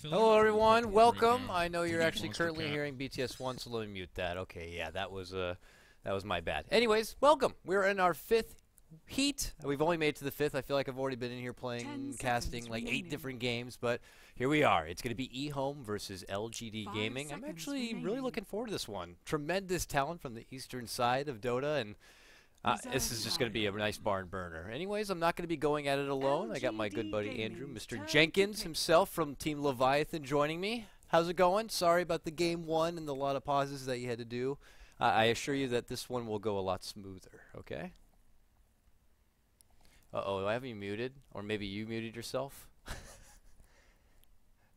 Hello everyone, welcome. I know you're actually currently hearing BTS1, so let me mute that. Okay, yeah, that was my bad. Anyways, welcome. We're in our 5th heat. We've only made it to the 5th. I feel like I've already been in here playing, casting like 8 different games, but here we are. It's going to be EHOME versus LGD Gaming. I'm actually really looking forward to this one. Tremendous talent from the eastern side of Dota, and this is just going to be a nice barn burner. Anyways, I'm not going to be going at it alone. I got my good buddy Andrew, Mr. Jenkins himself from Team Leviathan joining me. How's it going? Sorry about the game 1 and the lot of pauses that you had to do. I assure you that this one will go a lot smoother, okay? Uh-oh, do I have you muted? Or maybe you muted yourself?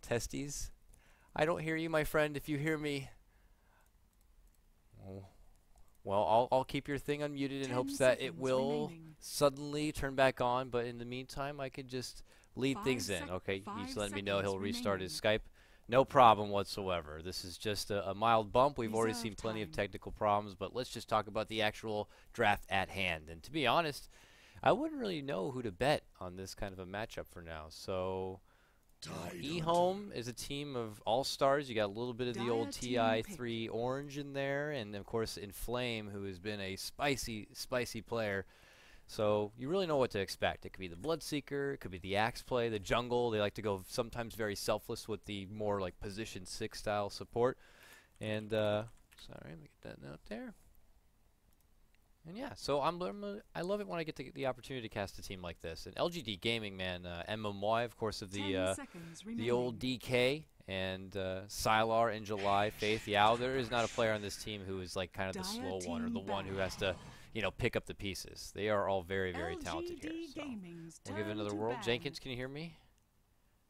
Testes? I don't hear you, my friend. If you hear me... Oh. Well, I'll keep your thing unmuted in hopes that it will suddenly turn back on, but in the meantime, I could just lead things in. Okay, he's letting me know he'll restart his Skype. No problem whatsoever. This is just a mild bump. We've already seen plenty of technical problems, but let's just talk about the actual draft at hand. And to be honest, I wouldn't really know who to bet on this kind of a matchup for now. So... EHOME is a team of all-stars. You got a little bit of the old TI3 Orange in there, and of course Inflame, who has been a spicy player. So you really know what to expect. It could be the Bloodseeker, it could be the Axe play, the jungle. They like to go sometimes very selfless with the more like position 6 style support. And sorry, let me get that note there. And yeah, so I love it when I get the opportunity to cast a team like this. And LGD Gaming, man, MMY, of course, of the old DK and Sylar in July, Faith. Yeah, there is not a player on this team who is like kind of the slow one or the one who has to, you know, pick up the pieces. They are all very, very talented here. So we'll give it another whirl. Jenkins, can you hear me?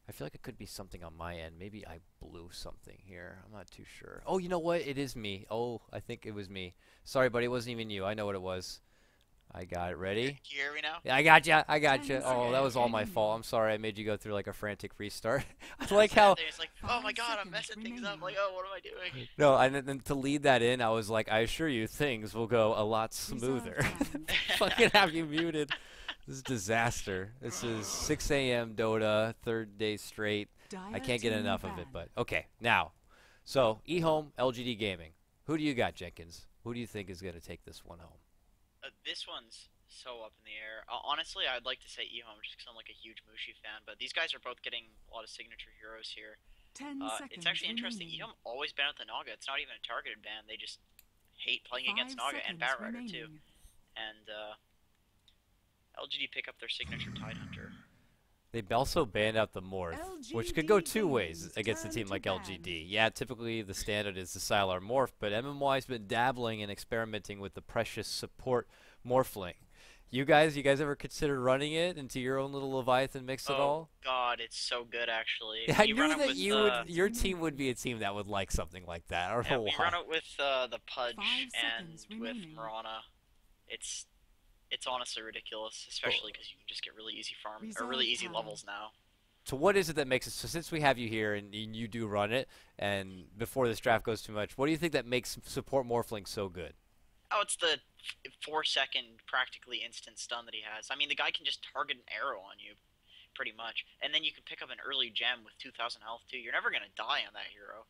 I feel like it could be something on my end. Maybe I blew something here. I'm not too sure. Oh, you know what? It is me. Oh, I think it was me. Sorry, buddy. It wasn't even you. I know what it was. I got it. Ready? Can you hear me now? Yeah, I got you. I got you. Oh, that was all my fault. I'm sorry. I made you go through like a frantic restart. I like how... It's like, oh my god, I'm messing things up. Like, oh, what am I doing? No, and then to lead that in, I was like, I assure you, things will go a lot smoother. Fucking have you muted. This is disaster. This is 6 a.m. Dota, 3rd day straight. I can't get enough of it, but okay. Now, so EHOME, LGD Gaming. Who do you got, Jenkins? Who do you think is going to take this one home? This one's so up in the air. Honestly, I'd like to say EHOME just because I'm like a huge Mushi fan, but these guys are both getting a lot of signature heroes here. It's actually interesting. EHOME always banned the Naga. It's not even a targeted ban. They just hate playing against Naga and Batrider too. And LGD pick up their signature Tidehunter. They also banned out the Morph, which could go 2 ways against a team like LGD. Yeah, typically the standard is the Sylar Morph, but MMY's been dabbling and experimenting with the precious support Morphling. You guys ever consider running it into your own little Leviathan mix at all? Oh god, it's so good actually. I knew that your team would be a team that would like something like that. I don't know why. We run it with the Pudge and with Mirana. It's honestly ridiculous, especially because you can just get really easy farm or really easy levels now. So what is it that makes it, so since we have you here and you do run it, and before this draft goes too much, what do you think that makes support Morphling so good? Oh, it's the 4-second practically instant stun that he has. I mean, the guy can just target an arrow on you, pretty much, and then you can pick up an early gem with 2,000 health too. You're never gonna die on that hero.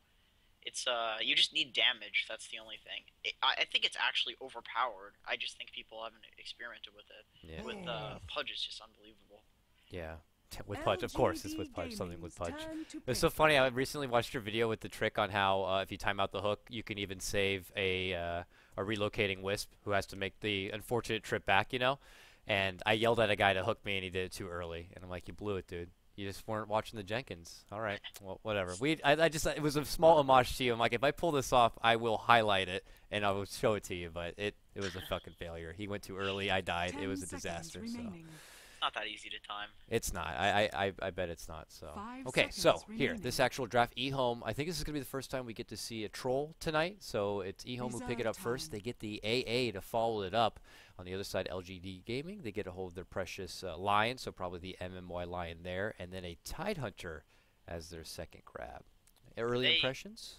It's you just need damage. That's the only thing. I think it's actually overpowered. I just think people haven't experimented with it. Yeah. With Pudge, is just unbelievable. Yeah, with Pudge, of course, it's with Pudge. Something with Pudge. It's so funny. I recently watched your video with the trick on how if you time out the hook, you can even save a relocating Wisp who has to make the unfortunate trip back. You know, and I yelled at a guy to hook me, and he did it too early, and I'm like, "You blew it, dude. You just weren't watching the Jenkins." All right, well, whatever. I just, it was a small homage to you. I'm like, if I pull this off, I will highlight it and I will show it to you. But it was a fucking failure. He went too early. I died. It was a disaster. So it's not that easy to time. It's not. I bet it's not. So okay. So here, this actual draft, EHOME. I think this is gonna be the first time we get to see a troll tonight. So it's EHOME who pick it up first. They get the AA to follow it up. On the other side, LGD Gaming, they get a hold of their precious Lion, so probably the MMY Lion there, and then a Tidehunter as their second grab. Early impressions?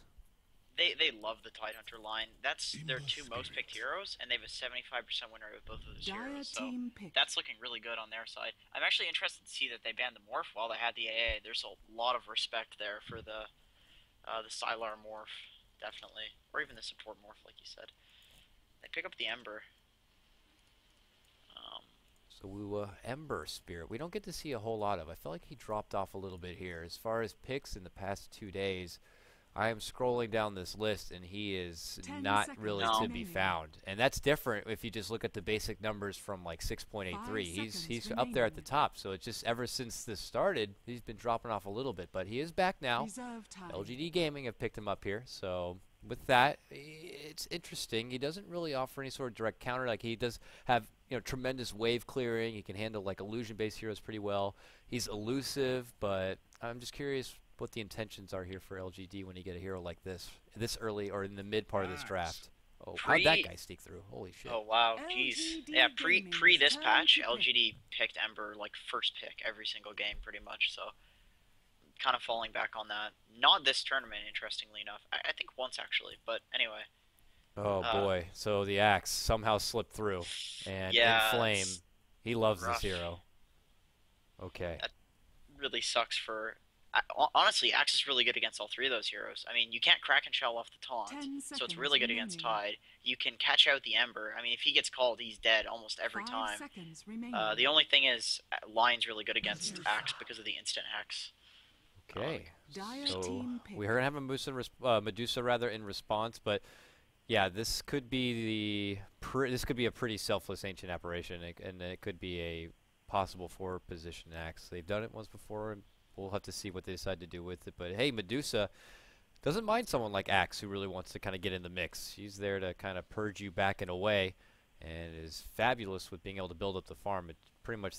They love the Tidehunter line. That's their two most picked heroes, and they have a 75% win rate with both of those heroes. So that's looking really good on their side. I'm actually interested to see that they banned the Morph while they had the AA. There's a lot of respect there for the Sylar Morph, definitely, or even the support Morph, like you said. They pick up the Ember. So Ember Spirit, we don't get to see a whole lot of. I feel like he dropped off a little bit here. As far as picks in the past 2 days, I am scrolling down this list, and he is not really to be found. And that's different if you just look at the basic numbers from like 6.83. He's up there at the top. So it's just ever since this started, he's been dropping off a little bit. But he is back now. LGD Gaming have picked him up here. So with that, it's interesting. He doesn't really offer any sort of direct counter. Like he does have tremendous wave clearing. He can handle like illusion-based heroes pretty well. He's elusive, but I'm just curious what the intentions are here for LGD when you get a hero like this early or in the mid part of this draft. Oh, how'd that guy sneak through? Holy shit. Oh, wow. Jeez. Yeah, pre this patch, LGD picked Ember like first pick every single game pretty much, so kind of falling back on that. Not this tournament, interestingly enough. I think once, actually, but anyway. Oh, boy. So the Axe somehow slipped through. And yeah, Inflame, he loves this hero. Okay. That really sucks for... Honestly, Axe is really good against all three of those heroes. I mean, you can't crack and shell off the taunt, so it's really good against Tide. You can catch out the Ember. I mean, if he gets called, he's dead almost every time. The only thing is, Lion's really good against Axe because of the instant hex. Okay. So we're going to have a Medusa rather in response, but yeah, this could be a pretty selfless Ancient Apparition, and it could be a possible 4-position Axe. They've done it once before, and we'll have to see what they decide to do with it. But hey, Medusa doesn't mind someone like Axe who really wants to kind of get in the mix. She's there to kind of purge you back and away, and is fabulous with being able to build up the farm. It's pretty much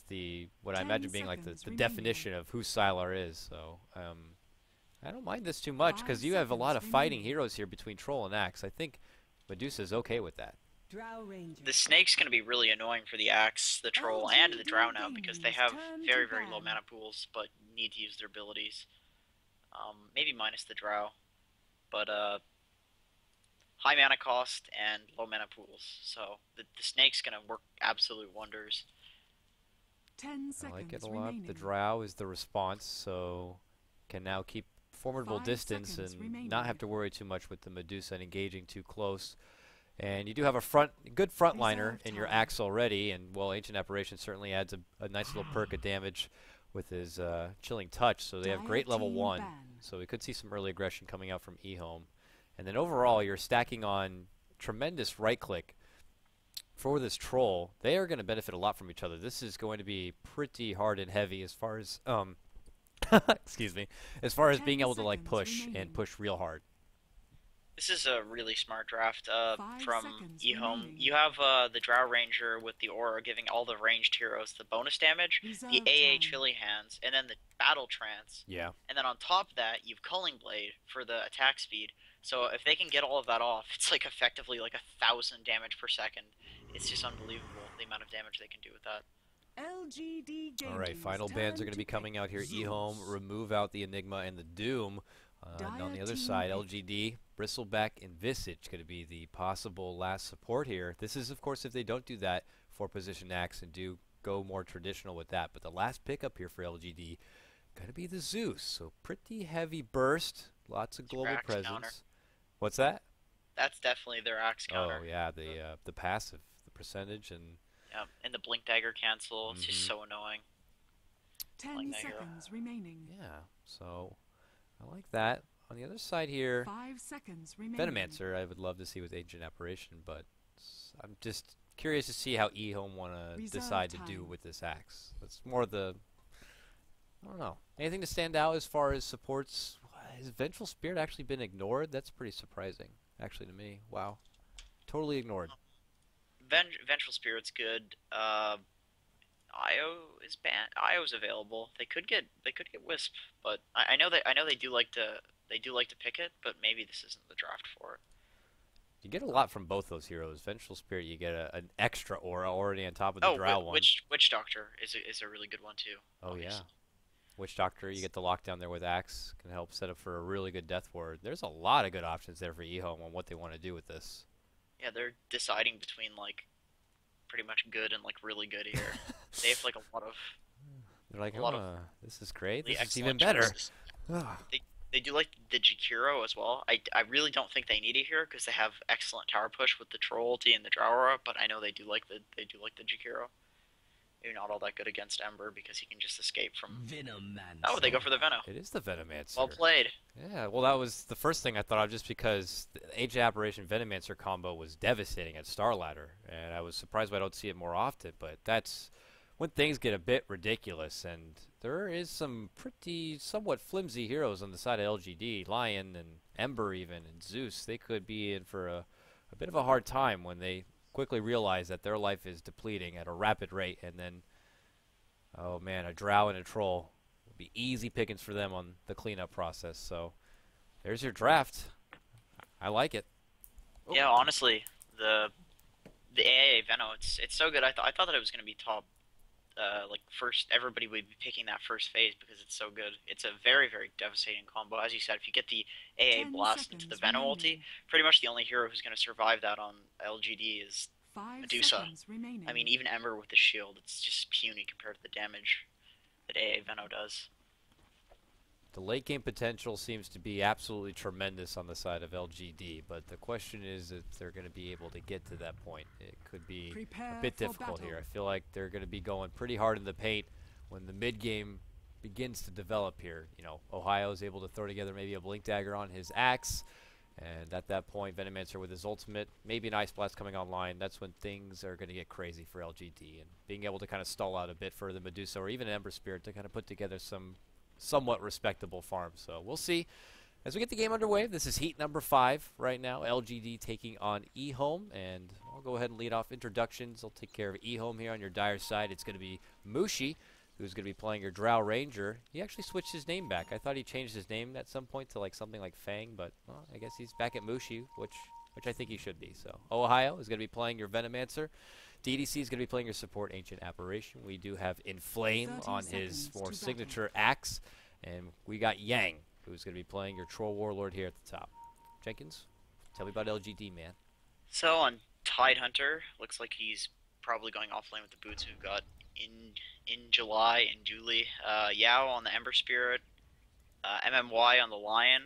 what I imagine being like the definition of who Sylar is. So I don't mind this too much because you have a lot of fighting heroes here between Troll and Axe. I think Medusa's okay with that. The Snake's going to be really annoying for the Axe, the Troll, and the Drow now because they have very, very low mana pools, but need to use their abilities. Maybe minus the Drow, but high mana cost and low mana pools. So the Snake's going to work absolute wonders. 10 seconds I like it a lot. The Drow is the response, so can now keep formidable distance and not have to worry too much with the Medusa and engaging too close. And you do have a good frontliner in your Axe already, and well, Ancient Apparition certainly adds a nice little perk of damage with his Chilling Touch, so they have great level 1, so we could see some early aggression coming out from EHOME. And then overall, you're stacking on tremendous right-click for this Troll. They are going to benefit a lot from each other. This is going to be pretty hard and heavy as far as, excuse me, as far as being able to like push and push real hard. This is a really smart draft from EHOME. You have the Drow Ranger with the Aura giving all the ranged heroes the bonus damage, the AA Chilly Hands, and then the Battle Trance. Yeah. And then on top of that, you have Culling Blade for the attack speed. So if they can get all of that off, it's like effectively like 1,000 damage per second. It's just unbelievable the amount of damage they can do with that. LGD all right, final bans are going to be coming out here. EHOME, remove out the Enigma and the Doom. And on the other side, LGD, Bristleback, and Visage going to be the possible last support here. This is, of course, if they don't do that 4-position Axe and do go more traditional with that. But the last pickup here for LGD going to be the Zeus. So pretty heavy burst, lots of global presence. Counter. What's that? That's definitely their Axe counter. Oh yeah, the passive, the percentage, and and the Blink Dagger cancel. It's just so annoying. 10 seconds remaining. Yeah, so I like that. On the other side here, 5 seconds remaining. Venomancer I would love to see with Ancient Apparition, but I'm just curious to see how EHOME want to decide to do with this Axe. That's more the, I don't know. Anything to stand out as far as supports? Has Vengeful Spirit actually been ignored? That's pretty surprising, actually, to me. Wow. Totally ignored. Vengeful Spirit's good. Io is banned. Io's available. They could get Wisp, but I know they do like to pick it, but maybe this isn't the draft for it. You get a lot from both those heroes. Vengeful Spirit, you get an extra aura already on top of the Drow one. Witch Doctor is a really good one too. Oh obviously. Witch Doctor, you get the lockdown there with Axe, can help set up for a really good Death Ward. There's a lot of good options there for EHOME on what they want to do with this. Yeah, they're deciding between like pretty much good and like really good here. They have like a lot of. They're like, this is great. Really this is even better. They do like the Jakiro as well. I really don't think they need it here because they have excellent tower push with the Troll ulti and the Drow Aura, but I know they do like the Jakiro. Maybe not all that good against Ember because he can just escape from. Venomancer. Oh, they go for the Veno. It is the Venomancer. Well played. Yeah, well, that was the first thing I thought of just because the Ancient Apparition Venomancer combo was devastating at Star Ladder, and I was surprised I don't see it more often, but that's when things get a bit ridiculous, and there is some pretty somewhat flimsy heroes on the side of LGD, Lion and Ember even, and Zeus. They could be in for a bit of a hard time when they quickly realize that their life is depleting at a rapid rate, and then, oh man, a Drow and a Troll will be easy pickings for them on the cleanup process. So there's your draft. I like it. Yeah, honestly, the AA Veno, it's so good. I thought that it was going to be top, like first. Everybody would be picking that first phase because it's so good. It's a very, very devastating combo. As you said, if you get the AA blast into the Veno ulti, pretty much the only hero who's going to survive that on LGD is Medusa. I mean, even Ember with the shield, it's just puny compared to the damage that AA Veno does. The late game potential seems to be absolutely tremendous on the side of LGD, but the question is if they're going to be able to get to that point. It could be a bit difficult here. I feel like they're going to be going pretty hard in the paint when the mid game begins to develop here. You know, Ohio is able to throw together maybe a Blink Dagger on his Axe, and at that point, Venomancer with his ultimate, maybe an Ice Blast coming online. That's when things are going to get crazy for LGD, and being able to kind of stall out a bit for the Medusa or even Ember Spirit to kind of put together some somewhat respectable farm. So we'll see as we get the game underway. This is heat number 5 right now. LGD taking on EHOME, and I'll go ahead and lead off introductions. I'll take care of EHOME here on your dire side. It's going to be Mushi, who's going to be playing your Drow Ranger. He actually switched his name back. I thought he changed his name at some point to like something like Fang, but well, I guess he's back at Mushi, which I think he should be. So Ohio is going to be playing your Venomancer. DDC is going to be playing your support Ancient Apparition. We do have Inflame on his more signature Axe. And we got Yang, who's going to be playing your Troll Warlord here at the top. Jenkins, tell me about LGD, man. So on Tidehunter, looks like he's probably going offlane with the boots we've got in July and Julie. Yao on the Ember Spirit. MMY on the Lion.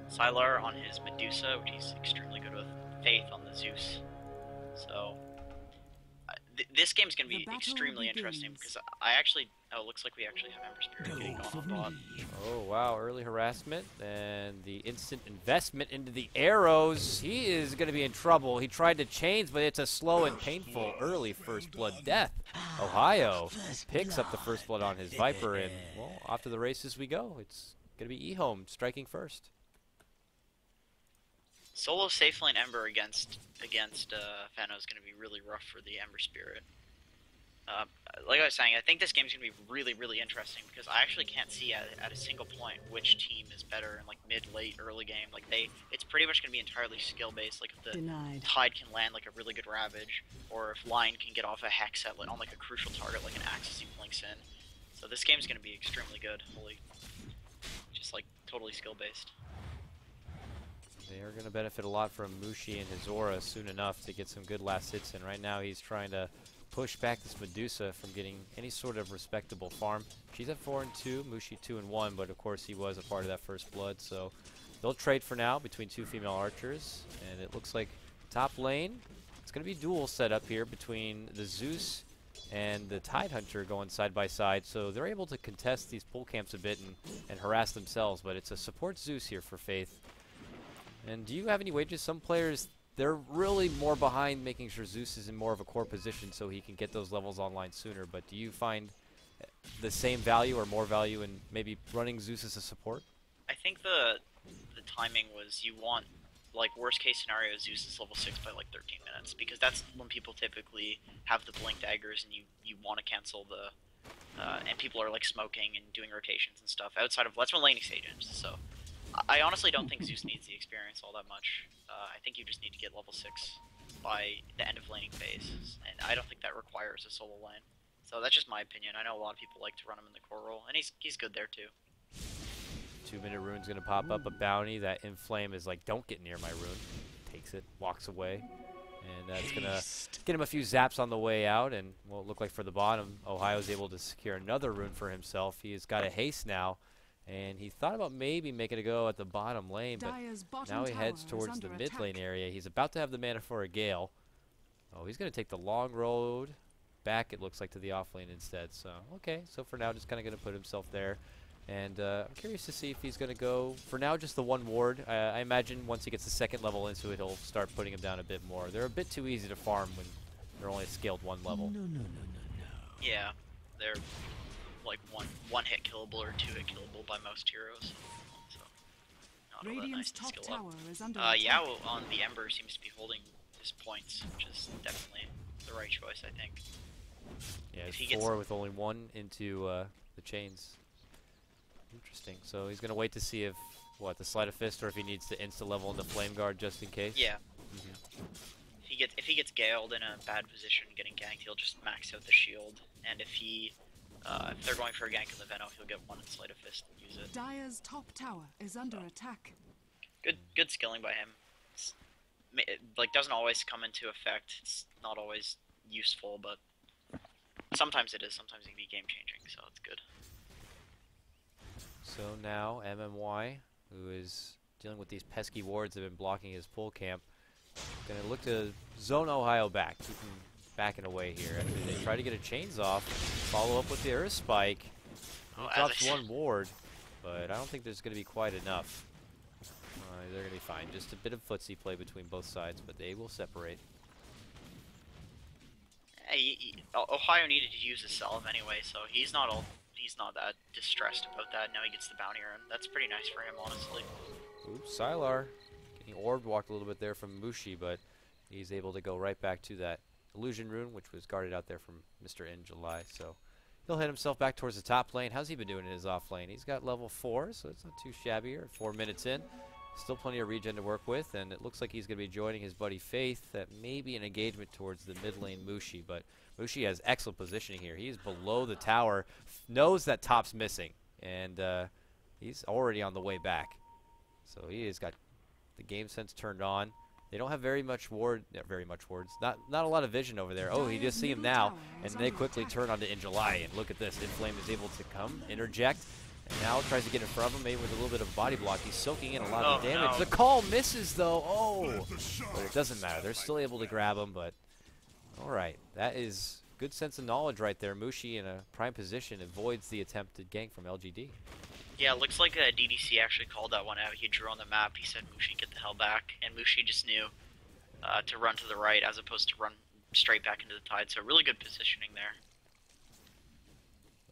Sylar on his Medusa, which he's extremely good with. Faith on the Zeus. So this game's going to be extremely interesting because I actually... Oh, it looks like we actually have Ember Spirit getting going on bot. Oh, wow. Early harassment and the instant investment into the arrows. He is going to be in trouble. He tried to chains, but it's a slow and painful early first blood death. Ohio picks up the first blood on his Viper, and, well, off to the races we go. It's going to be EHOME striking first. Solo safe lane Ember against Fano is going to be really rough for the Ember Spirit. Like I was saying, I think this game's going to be really, really interesting because I actually can't see at a single point which team is better in like mid, late, early game. Like it's pretty much going to be entirely skill based. Like if the Tide can land like a really good Ravage, or if Lion can get off a Hex at on like a crucial target like an Axis he blinks in. So this game's going to be extremely good. Just like totally skill based. They are going to benefit a lot from Mushi and his aura soon enough to get some good last hits in. Right now he's trying to push back this Medusa from getting any sort of respectable farm. She's at 4 and 2, Mushi 2 and 1, but of course he was a part of that first blood. So they'll trade for now between 2 female archers, and it looks like top lane, it's going to be duel set up here between the Zeus and the Tidehunter going side by side. So they're able to contest these pull camps a bit and harass themselves, but it's a support Zeus here for Faith. And do you have any wages? Some players, they're really more behind making sure Zeus is in more of a core position so he can get those levels online sooner. But do you find the same value or more value in maybe running Zeus as a support? I think the timing was you want, like, worst case scenario, Zeus is level 6 by like 13 minutes because that's when people typically have the blink daggers and you want to cancel the and people are like smoking and doing rotations and stuff outside of that's when laning stage ends. So I honestly don't think Zeus needs the experience all that much. I think you just need to get level 6 by the end of laning phase, and I don't think that requires a solo lane. So that's just my opinion. I know a lot of people like to run him in the core role, and he's good there too. 2-minute rune's gonna pop up a bounty. That Inflame is like, don't get near my rune. Takes it, walks away, and that's gonna get him a few zaps on the way out. And what it look like for the bottom, Ohio's able to secure another rune for himself. He's got a haste now, and he thought about maybe making a go at the bottom lane, but now he heads towards the mid lane area. He's about to have the mana for a Gale. Oh, he's gonna take the long road back, it looks like, to the off lane instead. So okay, so for now just kind of gonna put himself there. And I'm curious to see if he's going to go, for now, just the one ward. I imagine once he gets the second level into it, he'll start putting him down a bit more. They're a bit too easy to farm when they're only scaled one level. Yeah, they're like one hit killable or 2 hit killable by most heroes. So not all that nice to skill up. Yao on the Ember seems to be holding his points, which is definitely the right choice, I think. Yeah, it's 4 with only 1 into the chains. Interesting. So he's going to wait to see if, what, the Sleight of Fist, or if he needs to insta-level into Flame Guard just in case? Yeah. If he gets Galed in a bad position getting ganked, he'll just max out the shield. And if they're going for a gank in the Veno, he'll get 1 in Sleight of Fist and use it. Dire's top tower is under attack. Good skilling by him. It, like, doesn't always come into effect. It's not always useful, but sometimes it is. Sometimes it can be game-changing, so it's good. So now MMY, who is dealing with these pesky wards that have been blocking his pull camp, going to look to zone Ohio back, keep him backing away here. After they try to get a chains off, follow up with the Earth Spike. He drops 1 ward, but I don't think there's going to be quite enough. They're going to be fine. Just a bit of footsie play between both sides, but they will separate. Hey, Ohio needed to use his salve anyway, so he's not that distressed about that. Now he gets the bounty run. That's pretty nice for him, honestly. Oops, Sylar getting orb walked a little bit there from Mushi, but he's able to go right back to that illusion rune, which was guarded out there from Mr. In July. So he'll head himself back towards the top lane. How's he been doing in his off lane? He's got level 4, so it's not too shabby here. 4 minutes in. Still plenty of regen to work with, and it looks like he's going to be joining his buddy Faith. That may be an engagement towards the mid lane Mushi, but Mushi has excellent positioning here. He's below the tower, knows that top's missing, and he's already on the way back. So he has got the game sense turned on. They don't have very much wards. Not a lot of vision over there. Oh, he just see him now, and they quickly turn onto In July. And look at this. Inflame is able to come, interject, and now tries to get in front of him, maybe with a little bit of body block. He's soaking in a lot of damage. No. The call misses, though. Oh, but it doesn't matter. They're still able to grab him, but all right. That is good sense of knowledge right there. Mushi in a prime position avoids the attempted gank from LGD. Yeah, it looks like DDC actually called that one out. He drew on the map. He said, Mushi, get the hell back. And Mushi just knew to run to the right as opposed to run straight back into the tide. So really good positioning there.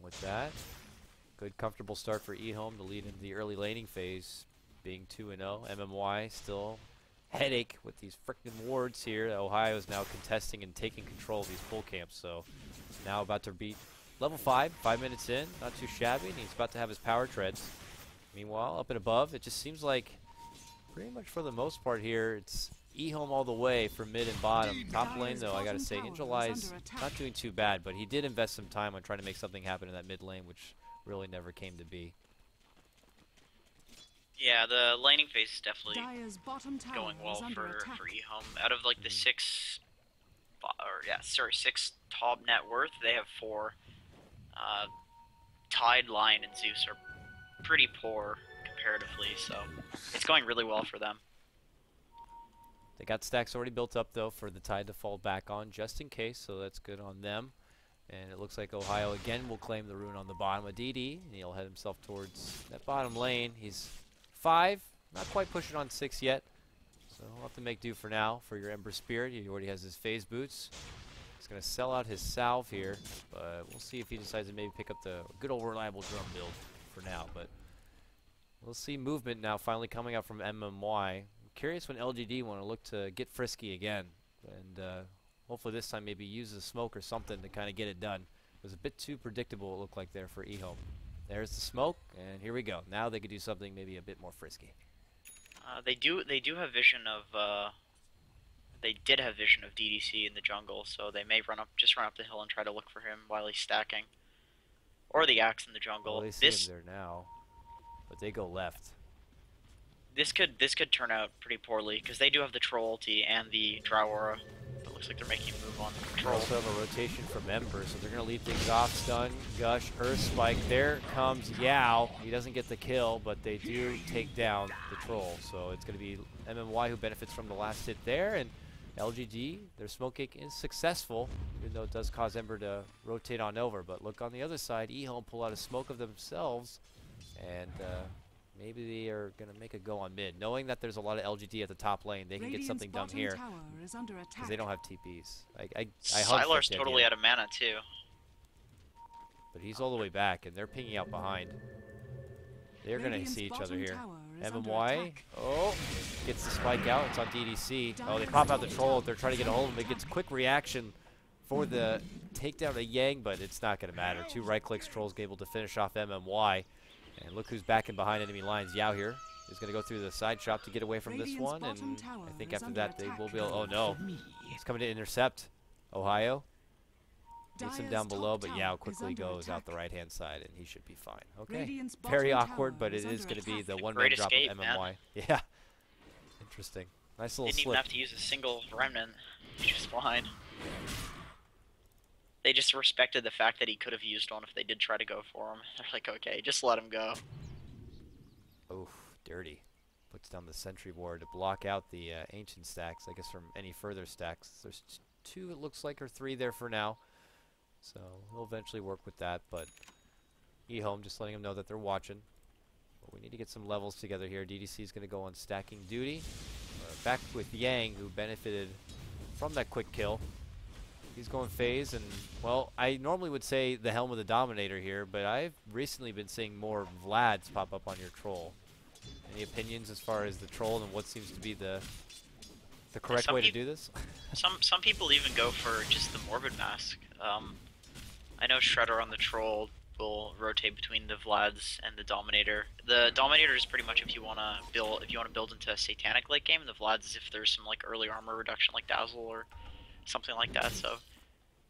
With that, good comfortable start for EHOME to lead into the early laning phase, being 2-0. MMY still headache with these frickin' wards here. Ohio is now contesting and taking control of these full camps. So now about to beat level 5, 5 minutes in, not too shabby, and he's about to have his power treads. Meanwhile, up and above, it just seems like pretty much for the most part here, it's EHOME all the way from mid and bottom. Top lane, though, I gotta say, In July is not doing too bad, but he did invest some time on trying to make something happen in that mid lane, which really never came to be. Yeah, the laning phase is definitely going well for EHOME. Out of like the 6 top net worth, they have 4. Tide, Lion, and Zeus are pretty poor comparatively, so it's going really well for them. They got stacks already built up, though, for the Tide to fall back on, just in case, so that's good on them. And it looks like Ohio again will claim the rune on the bottom of DD, and he'll head himself towards that bottom lane. He's 5, not quite pushing on 6 yet, so he'll have to make do for now for your Ember Spirit. He already has his phase boots. He's going to sell out his salve here, but we'll see if he decides to maybe pick up the good old reliable drum build for now. But we'll see movement now finally coming up from MMY. I'm curious when LGD want to look to get frisky again, and hopefully this time maybe use a smoke or something to kind of get it done. It was a bit too predictable, it looked like there for EHOME. There's the smoke, and here we go. Now they could do something maybe a bit more frisky. They do have vision of They did have vision of DDC in the jungle, so they may just run up the hill and try to look for him while he's stacking. Or the Axe in the jungle. Well, they see him there now, but they go left. This could turn out pretty poorly, because they do have the Troll ulti and the Drow Aura. It looks like they're making a move on They Control. also have a rotation from Ember, so they're going to lead things off. Stun, Gush, Earth Spike. There comes Yao. He doesn't get the kill, but they do take down the Troll. So it's going to be MMY who benefits from the last hit there, and LGD, their smoke kick is successful, even though it does cause Ember to rotate on over. But look on the other side, EHOME pull out a smoke of themselves, and maybe they are going to make a go on mid. Knowing that there's a lot of LGD at the top lane, they can get something done here, because they don't have TPs. I Sylar's totally out of mana, too. But he's all the way back, and they're pinging out behind. They're going to see each other here. MMY, oh, gets the spike out. It's on DDC. Oh, they pop out the Troll. They're trying to get a hold of him. It gets quick reaction for the takedown of Yang, but it's not going to matter. 2 right clicks, Troll's able to finish off MMY. And look who's back and behind enemy lines. Yao here is going to go through the side shop to get away from this one. And I think after that they will be able, oh no, he's coming to intercept Ohio. Gets him down below, but Yao quickly goes out the right-hand side, and he should be fine. Okay, very awkward, but it is going to be the one-man drop of MMY. Man. Yeah, interesting. Nice little slip. Didn't even have to use a single remnant. He's just fine. They just respected the fact that he could have used one if they did try to go for him. They're like, okay, just let him go. Oof, dirty. Puts down the sentry ward to block out the ancient stacks, I guess, from any further stacks. There's 2, it looks like, or 3 there for now. So he'll eventually work with that, but EHOME just letting him know that they're watching. But we need to get some levels together here. DDC is going to go on stacking duty. Back with Yang, who benefited from that quick kill. He's going phase, and, well, I normally would say the Helm of the Dominator here, but I've recently been seeing more Vlads pop up on your Troll. Any opinions as far as the Troll and what seems to be the correct way to do this? some people even go for just the Morbid Mask. I know Shredder on the Troll will rotate between the Vlads and the Dominator. The Dominator is pretty much if you want to build into a Satanic late game. The Vlads is if there's some like early armor reduction like Dazzle or something like that. So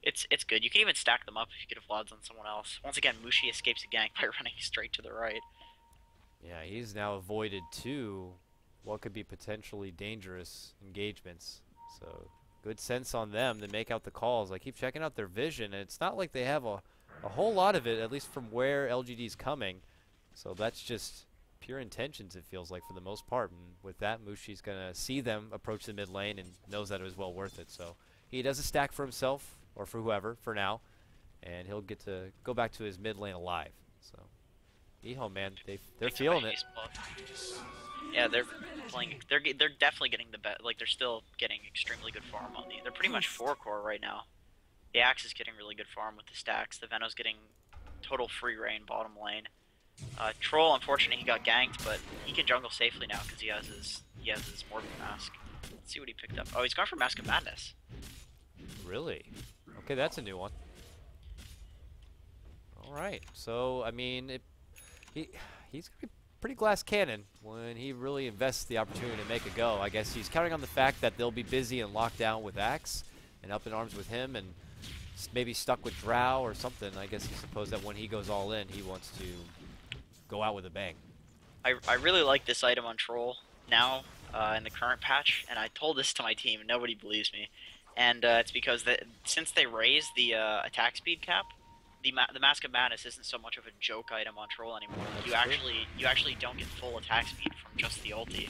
it's good. You can even stack them up if you get a Vlads on someone else. Once again, Mushi escapes the gank by running straight to the right. Yeah, he's now avoided 2 what could be potentially dangerous engagements. So good sense on them to make out the calls. I keep checking out their vision, and it's not like they have a whole lot of it, at least from where LGD's coming. So that's just pure intentions, it feels like, for the most part. And with that, Mushi's going to see them approach the mid lane and knows that it was well worth it. So he does a stack for himself, or for whoever, for now. And he'll get to go back to his mid lane alive. So EHOME, man, they're feeling it. Yeah, they're playing. They're definitely getting the bet. Like they're still getting extremely good farm on the. They're pretty much 4-core right now. The Axe is getting really good farm with the stacks. The Veno's getting total free reign bottom lane. Troll, unfortunately, he got ganked, but he can jungle safely now because he has his Morbid Mask. Let's see what he picked up. Oh, he's gone for Mask of Madness. Really? Okay, that's a new one. All right. So I mean, he's gonna be pretty glass cannon when he really invests the opportunity to make a go. I guess he's counting on the fact that they'll be busy and locked down with Axe and up in arms with him and maybe stuck with Drow or something. I guess he supposed that when he goes all in, he wants to go out with a bang. I really like this item on Troll now in the current patch, and I told this to my team, and nobody believes me. And it's because since they raised the attack speed cap, the Mask of Madness isn't so much of a joke item on Troll anymore. You actually don't get full attack speed from just the ulti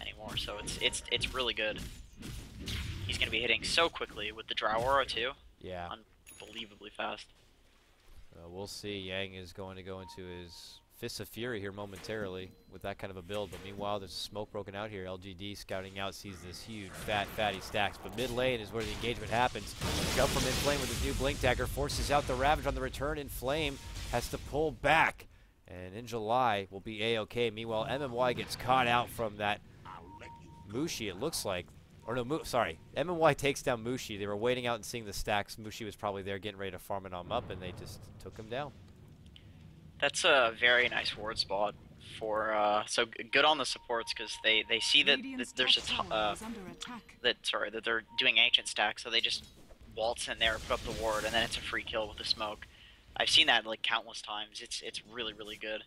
anymore. So it's really good. He's gonna be hitting so quickly with the Drow Aura too. Yeah. Unbelievably fast. We'll see. Yang is going to go into his Fists of Fury here momentarily with that kind of a build. But meanwhile, there's smoke broken out here. LGD scouting out, sees this huge, fatty stacks. But mid lane is where the engagement happens. Jump from Inflame with his new Blink Dagger, forces out the Ravage on the return. Inflame has to pull back. And in July will be A-OK. Meanwhile, MMY gets caught out from that Mushi, it looks like. Or no, sorry. MMY takes down Mushi. They were waiting out and seeing the stacks. Mushi was probably there getting ready to farm it on up, and they just took him down. That's a very nice ward spot for so good on the supports because they see that there's a that they're doing ancient stack, so they just waltz in there, put up the ward, and then it's a free kill with the smoke. I've seen that like countless times. It's really good.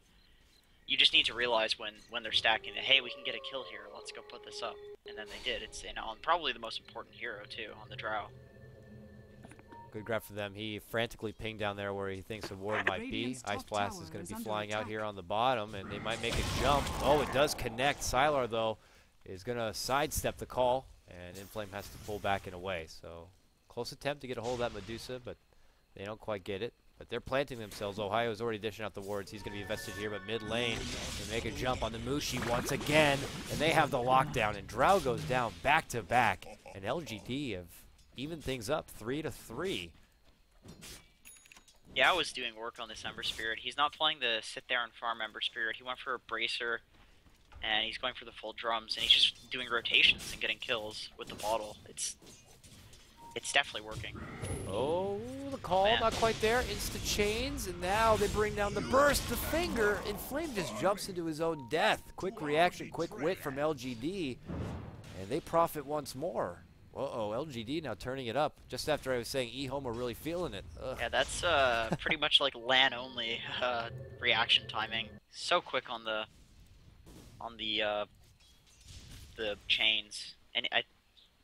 You just need to realize when they're stacking it, hey, we can get a kill here. Let's go put this up, and then they did. It's on probably the most important hero too on the Drow. Good grab for them. He frantically pinged down there where he thinks a ward might be. Ice Blast is going to be flying out here on the bottom, and they might make a jump. Oh, it does connect. Sylar, though, is going to sidestep the call, and Inflame has to pull back and away. So, close attempt to get a hold of that Medusa, but they don't quite get it. But they're planting themselves. Ohio's already dishing out the wards. He's going to be invested here, but mid lane, they make a jump on the Mushi once again, and they have the lockdown, and Drow goes down back-to-back, and LGD have even things up 3-3. Yeah, I was doing work on this Ember Spirit. He's not playing the sit there and farm Ember Spirit. He went for a bracer, and he's going for the full drums, and he's just doing rotations and getting kills with the bottle. It's definitely working. Oh, the call, not quite there. Insta chains, and now they bring down the burst, the finger, and Flame just jumps into his own death. Quick reaction, quick wit from LGD, and they profit once more. Uh-oh, LGD now turning it up. Just after I was saying EHOME are really feeling it. Ugh. Yeah, that's pretty much like LAN only reaction timing. So quick on the chains, and I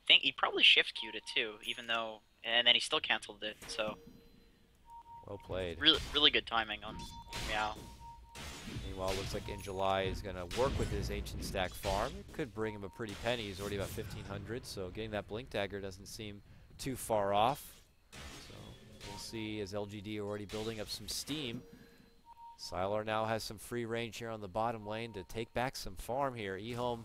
think he probably shift queued it too, even though, and then he still canceled it. So well played. Really good timing on Meow. Meanwhile, looks like In July is going to work with his Ancient Stack farm. It could bring him a pretty penny. He's already about 1,500, so getting that Blink Dagger doesn't seem too far off. So we'll see as LGD are already building up some steam. Sylar now has some free range here on the bottom lane to take back some farm here. EHOME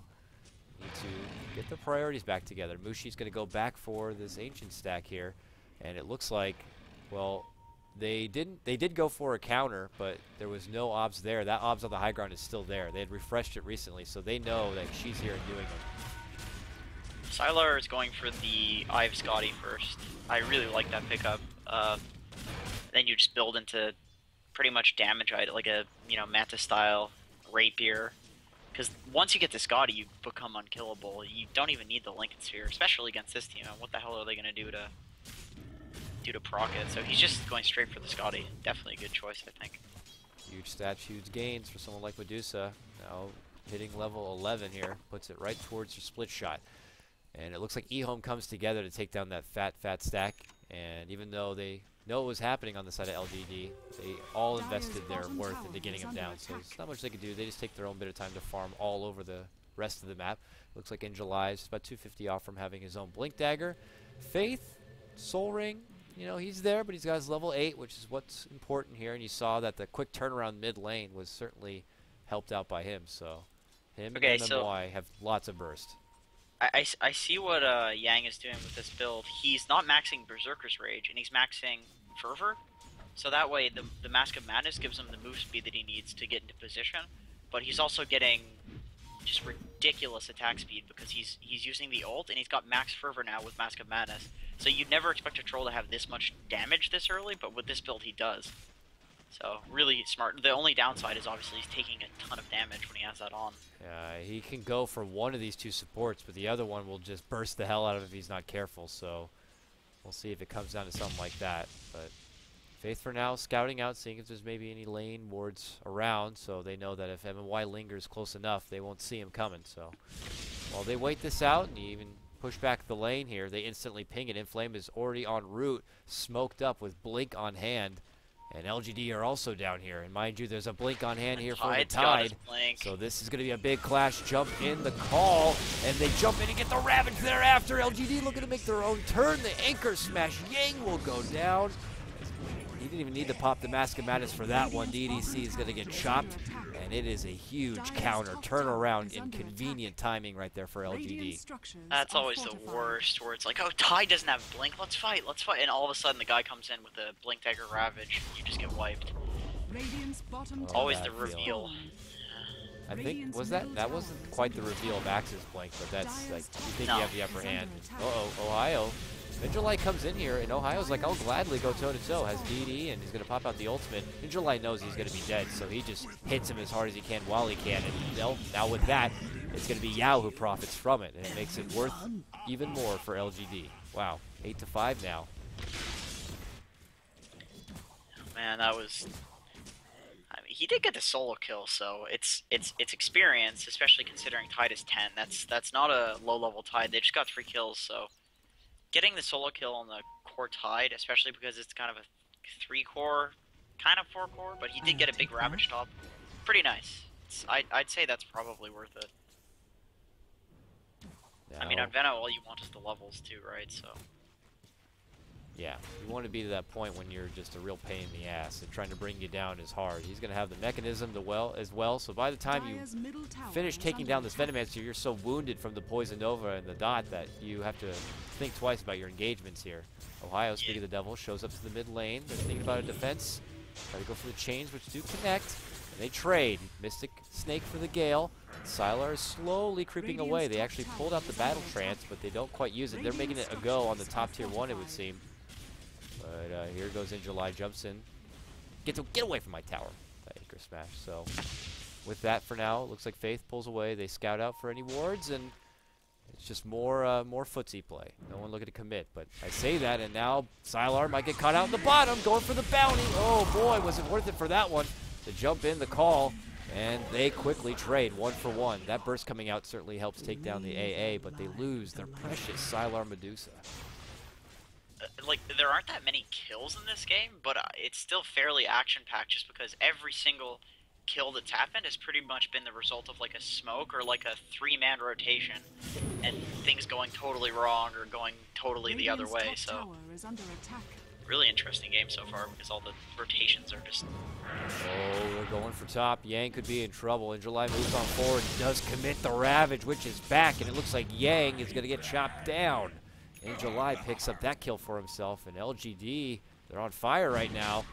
need to get the priorities back together. Mushi's going to go back for this Ancient Stack here, and it looks like, well, they did go for a counter, but there was no obs there. That obs on the high ground is still there. They had refreshed it recently, so they know that she's here and doing it. Sylar is going for the Eye of Scotty first. I really like that pickup. Then you just build into pretty much damage item, like a Manta style rapier. Because once you get to Scotty, you become unkillable. You don't even need the Lincoln Sphere, especially against this team. What the hell are they gonna do to proc it? So he's just going straight for the Scotty. Definitely a good choice, I think. Huge stats, huge gains for someone like Medusa. Now hitting level 11 here, puts it right towards your split shot. And it looks like EHOME comes together to take down that fat stack. And even though they know what was happening on the side of LGD, they all invested their worth into getting him down. So there's not much they can do. They just take their own bit of time to farm all over the rest of the map. Looks like In July is about 250 off from having his own Blink Dagger. Faith, Soul Ring, he's there, but he's got his level 8, which is what's important here. And you saw that the quick turnaround mid lane was certainly helped out by him. So him and MMY have lots of burst. I see what Yang is doing with this build. He's not maxing Berserker's Rage, and he's maxing Fervor. So that way, the Mask of Madness gives him the move speed that he needs to get into position. But he's also getting just ridiculous attack speed because he's using the ult, and he's got max Fervor now with Mask of Madness. So you'd never expect a troll to have this much damage this early, but with this build he does. So really smart. The only downside is obviously he's taking a ton of damage when he has that on. Yeah, he can go for one of these two supports, but the other one will just burst the hell out of him if he's not careful. So we'll see if it comes down to something like that. But Faith for now scouting out, seeing if there's maybe any lane wards around, so they know that if MMY lingers close enough, they won't see him coming. So while they wait this out and even push back the lane here, they instantly ping it. Inflame is already en route, smoked up with Blink on hand. And LGD are also down here. And mind you, there's a Blink on hand here for the Tide. So this is going to be a big clash. Jump in the call. And they jump in and get the Ravage thereafter. LGD looking to make their own turn. The anchor smash. Yang will go down. He didn't even need to pop the Mask of Madness for that one. DDC is going to get chopped. And it is a huge counter. Turnaround in convenient timing right there for LGD. That's always the worst, where it's like, oh, Tide doesn't have Blink, let's fight. And all of a sudden the guy comes in with a Blink Dagger Ravage. You just get wiped. Always the reveal. I think, that wasn't quite the reveal of Axe's Blink, but that's like, you think you have the upper hand. Uh-oh, Ohio Ninja Light comes in here, and Ohio's like, I'll gladly go toe-to-toe. Has DD, and he's going to pop out the ultimate. Ninja Light knows he's going to be dead, so he just hits him as hard as he can while he can. And now with that, it's going to be Yao who profits from it, and it makes it worth even more for LGD. Wow, 8-5 now. Man, that was... I mean, he did get the solo kill, so it's experience, especially considering Tide is 10. That's not a low-level Tide. They just got 3 kills, so... Getting the solo kill on the core Tide, especially because it's kind of a 3-core, kind of 4-core, but he did get a big Ravage top. Pretty nice. I'd say that's probably worth it. I mean, on Veno, all you want is the levels too, right? So. Yeah, you want to be to that point when you're just a real pain in the ass, and trying to bring you down is hard. He's going to have the mechanism as well, so by the time you finish taking down this Venomancer, you're so wounded from the Poison Nova and the Dot that you have to think twice about your engagements here. Ohio, speaking of the devil, shows up to the mid lane. They're thinking about a defense. Try to go for the chains, which do connect. And they trade. Mystic Snake for the Gale. Sylar is slowly creeping away. They actually pulled out the Battle Trance, but they don't quite use it. They're making it a go on the top tier 1, it would seem. But here goes in July, jumps in. Get away from my tower. That Anchor Smash. So with that for now, it looks like Faith pulls away. They scout out for any wards, and it's just more footsie play. No one looking to commit, but I say that, and now Sylar might get caught out in the bottom, going for the bounty. Oh boy, was it worth it for that one. The jump in, the call, and they quickly trade 1 for 1. That burst coming out certainly helps take down the AA, but they lose their precious Sylar Medusa. Like, there aren't that many kills in this game, but it's still fairly action-packed just because every single kill that's happened has pretty much been the result of like a smoke or like a 3-man rotation and things going totally wrong or going totally the other way. So really interesting game so far because all the rotations are just... Oh, they're going for top. Yang could be in trouble, and July moves on forward and does commit the Ravage, which is back, and it looks like Yang is going to get chopped down. And July picks up that kill for himself, and LGD, they're on fire right now.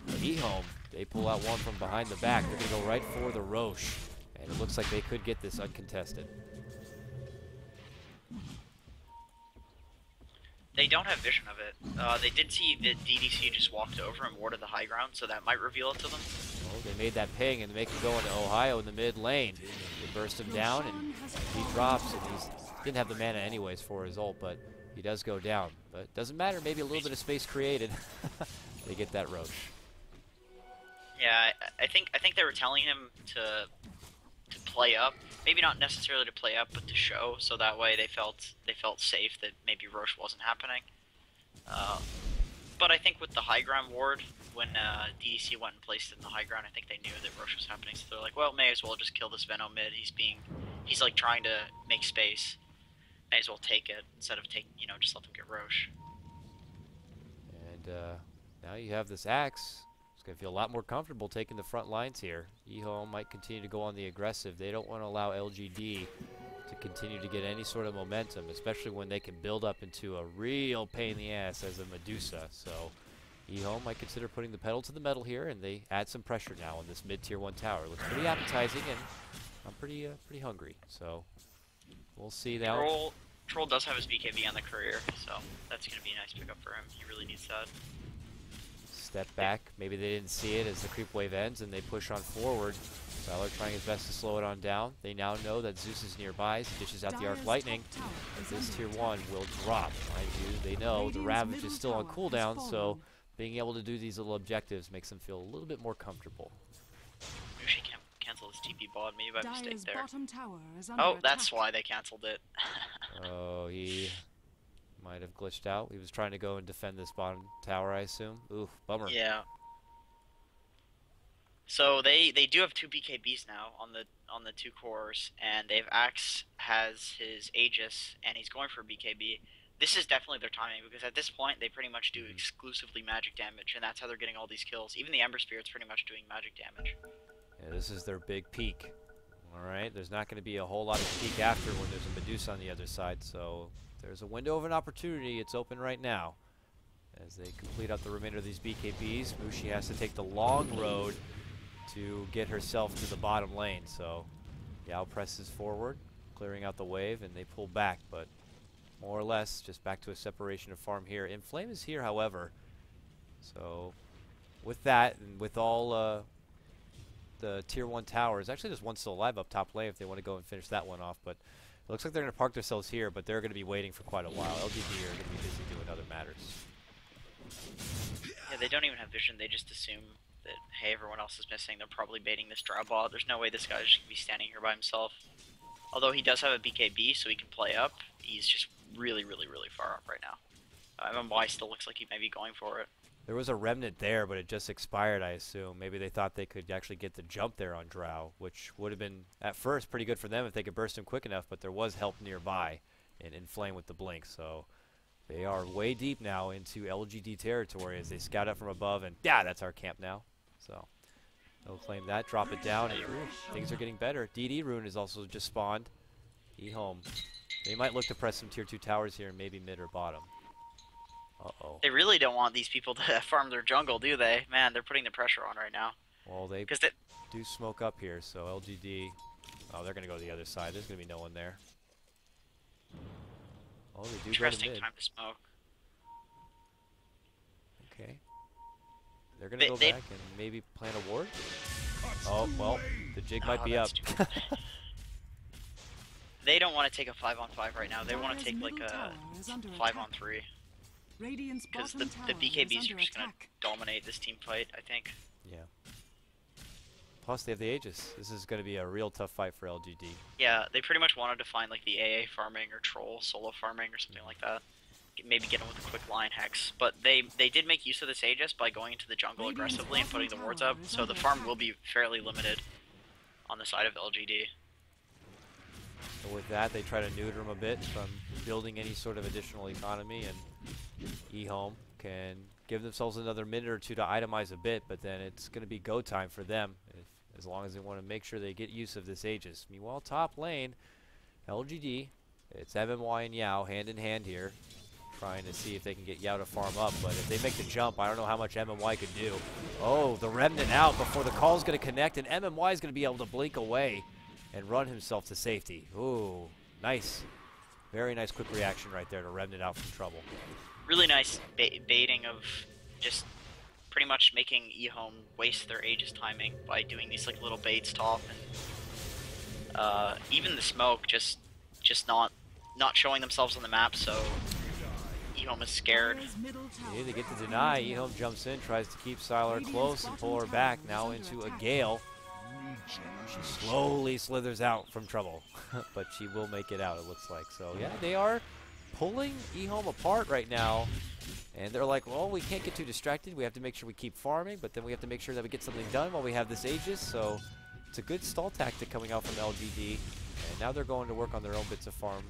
EHOME, they pull out one from behind the back. They're going to go right for the Roche, and it looks like they could get this uncontested. They don't have vision of it. They did see that DDC just walked over and warded the high ground, so that might reveal it to them. Oh, they made that ping, and they make him go into Ohio in the mid lane. They burst him down, and he drops, and he didn't have the mana anyways for his ult, but he does go down. But it doesn't matter, maybe a little bit of space created. They get that Roche. Yeah, I think they were telling him to play up. Maybe not necessarily to play up, but to show, so that way they felt safe that maybe Roche wasn't happening. But I think with the high ground ward, when DDC went and placed it in the high ground, I think they knew that Roche was happening, so they're like, well, may as well just kill this Veno mid. He's like trying to make space. May as well take it instead of just let them get Roche. And now you have this Axe. It's going to feel a lot more comfortable taking the front lines here. EHOME might continue to go on the aggressive. They don't want to allow LGD to continue to get any sort of momentum, especially when they can build up into a real pain in the ass as a Medusa. So EHOME might consider putting the pedal to the metal here, and they add some pressure now on this mid-tier 1 tower. Looks pretty appetizing, and I'm pretty hungry. So we'll see now. Troll does have his BKB on the courier, so that's going to be a nice pickup for him. He really needs that. Step back. Maybe they didn't see it as the creep wave ends, and they push on forward. Sylar trying his best to slow it on down. They now know that Zeus is nearby. He dishes out the Arc Lightning. And this tier 1 will drop. Mind you, they know the Ravage is still on cooldown, so being able to do these little objectives makes them feel a little bit more comfortable. Maybe she can't cancel his TP bot, maybe by mistake there. Oh, that's why they canceled it. Oh, he might have glitched out. He was trying to go and defend this bottom tower, I assume. Oof, bummer. Yeah. So they do have 2 BKBs now on the 2 cores, and they've Axe has his Aegis, and he's going for BKB. This is definitely their timing, because at this point they pretty much do exclusively magic damage, and that's how they're getting all these kills. Even the Ember Spirit's pretty much doing magic damage. Yeah, this is their big peak. Alright, there's not going to be a whole lot of peak after when there's a Medusa on the other side, so there's a window of an opportunity. It's open right now. As they complete out the remainder of these BKBs, Mushi has to take the long road to get herself to the bottom lane. So Yao presses forward, clearing out the wave, and they pull back, but more or less. Just back to a separation of farm here. Inflame is here, however. So with that, and with all the tier 1 towers, actually there's one still alive up top lane if they want to go and finish that one off, but it looks like they're going to park themselves here, but they're going to be waiting for quite a while. LGD are going to be busy doing other matters. Yeah, they don't even have vision. They just assume that, hey, everyone else is missing. They're probably baiting this draw bot. There's no way this guy's just going to be standing here by himself. Although he does have a BKB, so he can play up. He's just really, really, really far up right now. MMY still looks like he may be going for it. There was a remnant there, but it just expired, I assume. Maybe they thought they could actually get the jump there on Drow, which would have been, at first, pretty good for them if they could burst him quick enough, but there was help nearby and Inflame with the blink, so they are way deep now into LGD territory as they scout up from above, and yeah, that's our camp now. So they'll claim that, drop it down, and things are getting better. DD Rune is also just spawned. EHOME. They might look to press some tier 2 towers here, maybe mid or bottom. Uh-oh. They really don't want these people to farm their jungle, do they? Man, they're putting the pressure on right now. Well, they do smoke up here, so LGD... Oh, they're going to go to the other side. There's going to be no one there. Oh, they do Interesting go to mid. time to smoke. Okay. They're going to go back and maybe plant a ward? Oh, well, the jig might be up. They don't want to take a 5-on-5 right now. They want to take like a 5-on-3. Because the BKBs are just going to dominate this team fight, I think. Yeah. Plus, they have the Aegis. This is going to be a real tough fight for LGD. Yeah, they pretty much wanted to find like the AA farming or troll solo farming or something like that. Maybe get them with a quick line hex. But they did make use of this Aegis by going into the jungle aggressively and putting the wards up, so the farm will be fairly limited on the side of LGD. So with that, they try to neuter him a bit from building any sort of additional economy, and EHOME can give themselves another minute or two to itemize a bit, but then it's going to be go time for them, as long as they want to make sure they get use of this Aegis. Meanwhile, top lane, LGD, it's MMY and Yao hand in hand here, trying to see if they can get Yao to farm up, but if they make the jump, I don't know how much MMY could do. Oh, the Remnant out before the call's going to connect, and MMY is going to be able to blink away and run himself to safety. Ooh, nice. Very nice quick reaction right there to Remnant out from trouble. Really nice baiting of just pretty much making EHOME waste their Aegis timing by doing these like little baits top, and even the smoke just not showing themselves on the map, so EHOME is scared. Yeah, they get to deny. EHOME jumps in, tries to keep Sylar close and pull her back now into a Gale. She slowly slithers out from trouble, but she will make it out, it looks like. So yeah, they are pulling EHOME apart right now, and they're like, well, we can't get too distracted. We have to make sure we keep farming, but then we have to make sure that we get something done while we have this Aegis. So it's a good stall tactic coming out from LGD, and now they're going to work on their own bits of farm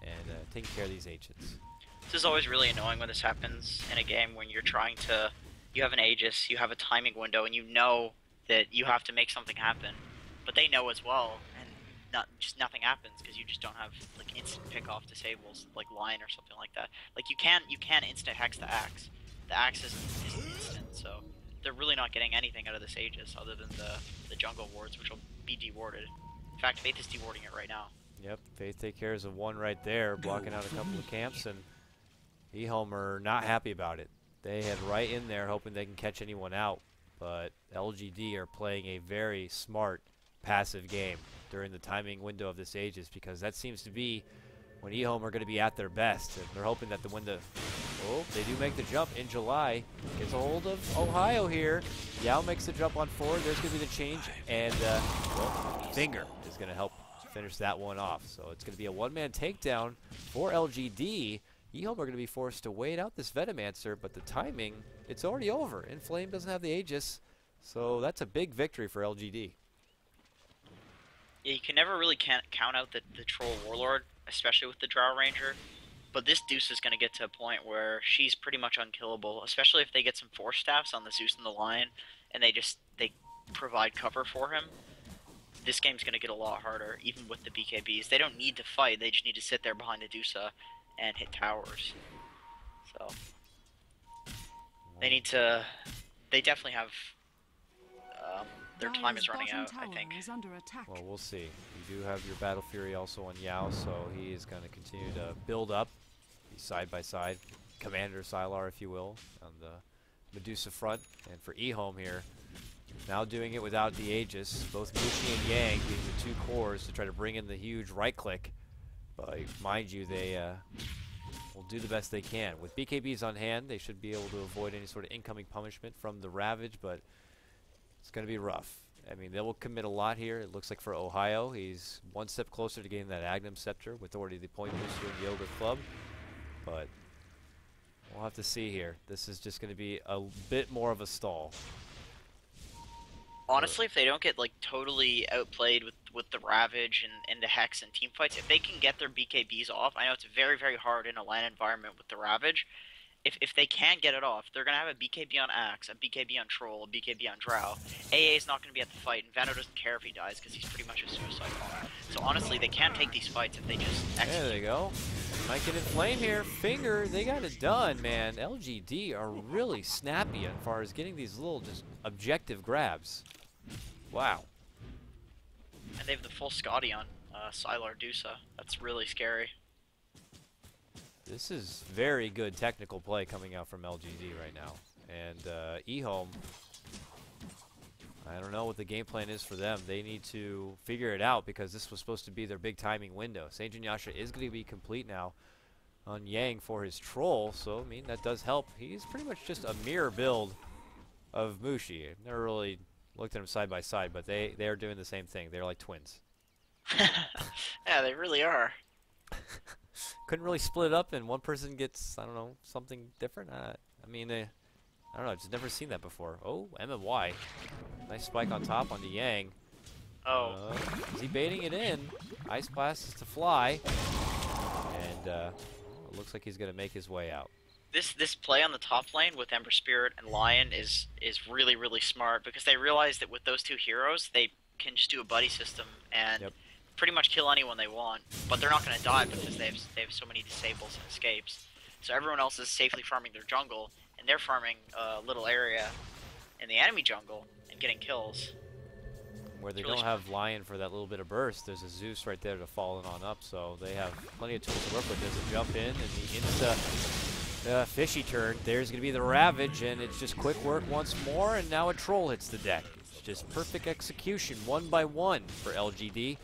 and taking care of these Aegis. This is always really annoying when this happens in a game when you're trying to, you have an Aegis, you have a timing window, and you know that you have to make something happen, but they know as well, and just nothing happens because you just don't have like instant pick off disables like line or something like that. Like you can instant hex the axe. The axe is instant, so they're really not getting anything out of this Aegis other than the jungle wards, which will be dewarded. In fact, Faith is dewarding it right now. Yep, Faith take care of one right there, blocking out a couple of camps, and EHOME are not happy about it. They head right in there hoping they can catch anyone out. But LGD are playing a very smart, passive game during the timing window of this Aegis, because that seems to be when EHOME are going to be at their best. And they're hoping that the window... Oh, they do make the jump in July. Gets a hold of Ohio here. Yao makes the jump on forward. There's going to be the change. And, well, Finger is going to help finish that one off. So it's going to be a one-man takedown for LGD. EHOME are going to be forced to wait out this Venomancer, but the timing, it's already over. Inflame doesn't have the Aegis, so that's a big victory for LGD. Yeah, you can never really count out the Troll Warlord, especially with the Drow Ranger, but this Deuce is going to get to a point where she's pretty much unkillable, especially if they get some Force Staffs on the Zeus and the Lion, and they provide cover for him. This game's going to get a lot harder, even with the BKBs. They don't need to fight, they just need to sit there behind the Deusa and hit towers. So they definitely have their time is running out, I think. Is under attack. Well, we'll see. You do have your Battle Fury also on Yao, so he is going to continue to build up. He's side by side. Commander Sylar, if you will, on the Medusa front. And for EHOME here, now doing it without the Aegis, both Mushi and Yang being the two cores to try to bring in the huge right click. But mind you, they will do the best they can. With BKBs on hand, they should be able to avoid any sort of incoming punishment from the Ravage, but it's going to be rough. I mean, they will commit a lot here. It looks like for Ohio, he's one step closer to getting that Agnum Scepter with already the point booster in Yoga Club. But we'll have to see here. This is just going to be a bit more of a stall. Honestly, if they don't get like totally outplayed with the Ravage and the Hex and team fights, if they can get their BKBs off, I know it's very, very hard in a LAN environment with the Ravage. If they can't get it off, they're going to have a BKB on Axe, a BKB on Troll, a BKB on Drow. AA is not going to be at the fight, and Vano doesn't care if he dies because he's pretty much a suicide bomber. So honestly, they can take these fights if they just execute. There they go. Might get in flame here. Finger, they got it done, man. LGD are really snappy as far as getting these little just objective grabs. Wow. And they have the full Scotty on Sylar Dusa. That's really scary. This is very good technical play coming out from LGD right now. And EHOME, I don't know what the game plan is for them. They need to figure it out because this was supposed to be their big timing window. Saint Yasha is going to be complete now on Yang for his Troll, so I mean that does help. He's pretty much just a mirror build of Mushi. I've never really looked at them side by side, but they are doing the same thing. They're like twins. Yeah, they really are. Couldn't really split it up and one person gets, I don't know, something different. I mean, I don't know, I've just never seen that before. Oh, MMY. Nice spike on top onto Yang. Oh. Is he baiting it in? Ice Blast is to fly. And it looks like he's going to make his way out. This play on the top lane with Ember Spirit and Lion is really, really smart because they realize that with those two heroes, they can just do a buddy system and pretty much kill anyone they want, but they're not going to die because they have so many disables and escapes. So everyone else is safely farming their jungle, and they're farming a little area in the enemy jungle and getting kills. Where they don't have Lion for that little bit of burst, there's a Zeus right there to fall in on up, so they have plenty of tools to work with. There's a jump in, and the insta fishy turn. There's going to be the Ravage, and it's just quick work once more, and now a Troll hits the deck. It's just perfect execution, one by one for LGD.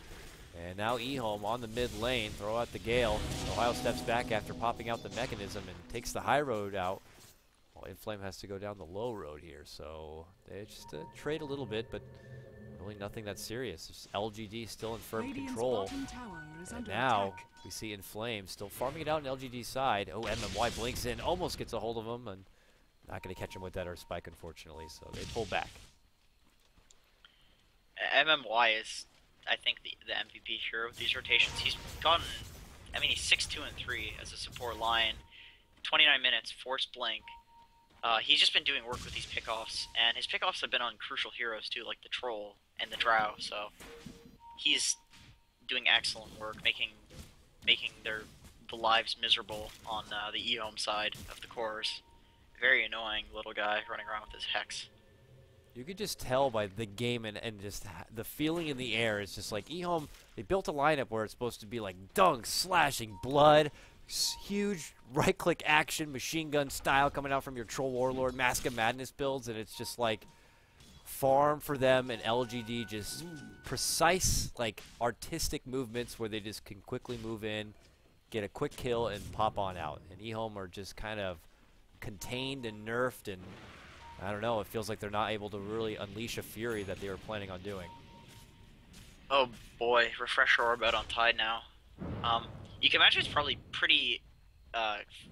And now EHOME on the mid lane, throw out the Gale. Ohio steps back after popping out the mechanism and takes the high road out. Well, Inflame has to go down the low road here, so they just trade a little bit, but really nothing that serious. Just LGD still in firm control. And now we see Inflame still farming it out on LGD's side. Oh, MMY blinks in, almost gets a hold of him, and not going to catch him with that Earth Spike, unfortunately, so they pull back. MMY is, I think, the MVP hero of these rotations. He's gotten, I mean, he's 6-2 and 3 as a support line. 29 minutes, force blink. He's just been doing work with these pickoffs, and his pickoffs have been on crucial heroes too, like the Troll and the Drow. So he's doing excellent work, making the lives miserable on the EHOME side of the cores. Very annoying little guy running around with his Hex. You could just tell by the game and just the feeling in the air. It's just like EHOME, they built a lineup where it's supposed to be like dunks, slashing, blood, huge right-click action, machine gun style coming out from your Troll Warlord, Mask of Madness builds, and it's just like farm for them and LGD just precise, like artistic movements where they just can quickly move in, get a quick kill, and pop on out. And EHOME are just kind of contained and nerfed, and I don't know, it feels like they're not able to really unleash a fury that they were planning on doing. Oh boy, refresh orb out on Tide now. You can imagine it's probably pretty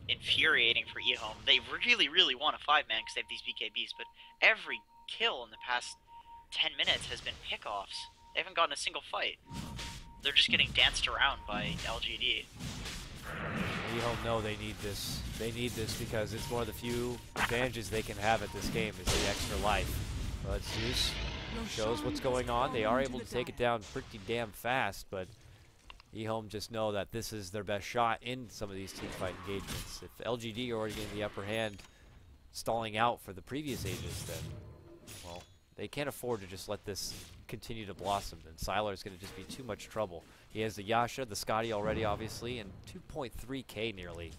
infuriating for EHOME. They really, really want a 5-man because they have these BKBs, but every kill in the past 10 minutes has been pickoffs. They haven't gotten a single fight. They're just getting danced around by LGD. EHOME know they need this. They need this because it's one of the few advantages they can have at this game is the extra life. But Zeus shows what's going on. They are able to take it down pretty damn fast, but EHOME just know that this is their best shot in some of these teamfight engagements. If LGD are already getting the upper hand, stalling out for the previous Aegis, then, well, They can't afford to just let this continue to blossom. Then Sylar is going to just be too much trouble. He has the Yasha, the Scotty already, obviously, and 2.3k nearly.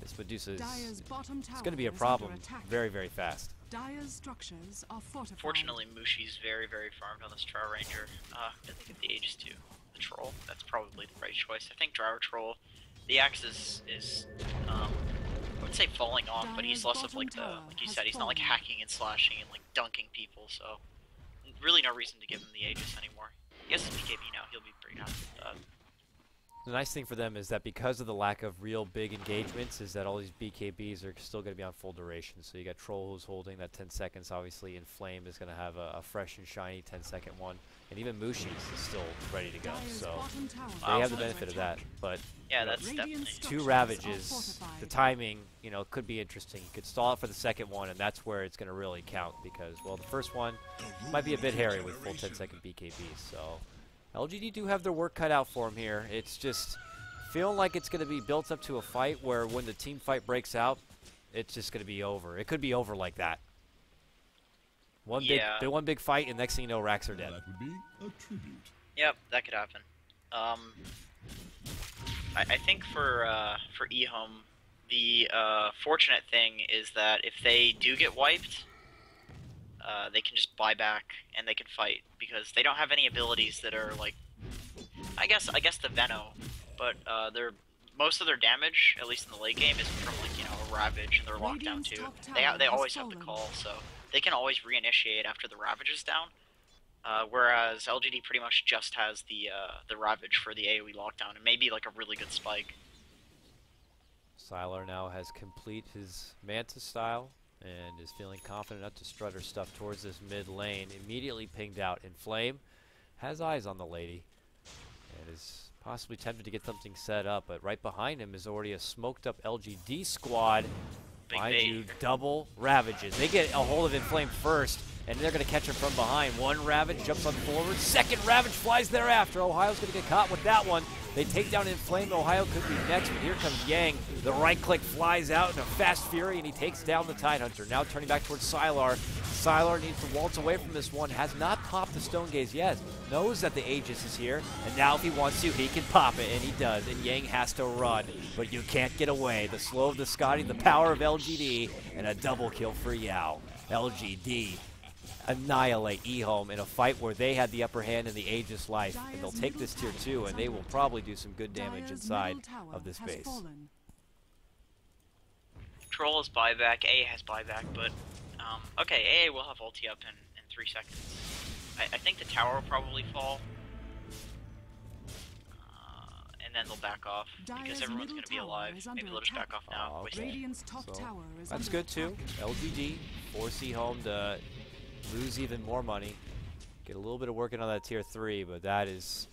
This Medusa is going to be a problem very, very fast. Dire's structures are fortified. Fortunately, Mushi's very, very farmed on this Drow Ranger. I think of the Aegis too. The Troll. That's probably the right choice. I think Drow Troll. The axe is I would say falling off, but he's less of like the, like you said, he's not like hacking and slashing and like dunking people, so really no reason to give him the Aegis anymore. He has his BKB now, he'll be pretty happy with that. The nice thing for them is that because of the lack of real big engagements is that all these BKBs are still going to be on full duration. So you got Troll who's holding that 10 seconds, obviously Inflame is going to have a fresh and shiny 10-second one. And even Mushi's is still ready to go, so they have the benefit of that. But yeah, that's definitely 2 Ravages, the timing, you know, could be interesting. You could stall it for the second one, and that's where it's going to really count because, well, the first one might be a bit hairy with full 10-second BKBs. So LGD do have their work cut out for them here. It's just feeling like it's going to be built up to a fight where when the team fight breaks out, it's just going to be over. It could be over like that. One big fight, and next thing you know, Racks are dead. That would be a tribute. Yep, that could happen. I think for EHOME, the fortunate thing is that if they do get wiped, they can just buy back and they can fight because they don't have any abilities that are like, I guess the Veno, but most of their damage, at least in the late game, is from like a Ravage and their lockdown too. They always have the call, so they can always reinitiate after the Ravage is down. Whereas LGD pretty much just has the Ravage for the AoE lockdown and maybe like a really good spike. Sylar now has complete his Manta style and is feeling confident enough to strut her stuff towards this mid lane. Immediately pinged out. Inflame has eyes on the lady and is possibly tempted to get something set up, but right behind him is already a smoked up LGD squad. Mind you, double Ravages. They get a hold of Inflame first, and they're going to catch him from behind. One Ravage jumps on forward. Second Ravage flies thereafter. Ohio's going to get caught with that one. They take down Inflame. Ohio could be next, but here comes Yang. The right click flies out in a fast fury, and he takes down the Tidehunter. Now turning back towards Sylar. Sylar needs to waltz away from this one. Has not popped the Stone Gaze yet. Knows that the Aegis is here, and now if he wants to, he can pop it, and he does. And Yang has to run, but you can't get away. The slow of the Scotty, the power of LGD, and a double kill for Yao. LGD annihilate EHOME in a fight where they had the upper hand in the Aegis life, and they'll take this tier 2, and they will probably do some good damage inside of this base. Troll has buyback, A has buyback, but okay, A will have ulti up in 3 seconds. I think the tower will probably fall, and then they'll back off because everyone's going to be alive. Maybe they'll just back off now. Okay. So, that's good too. LGD force EHOME to lose even more money. Get a little bit of working on that tier 3, but that is,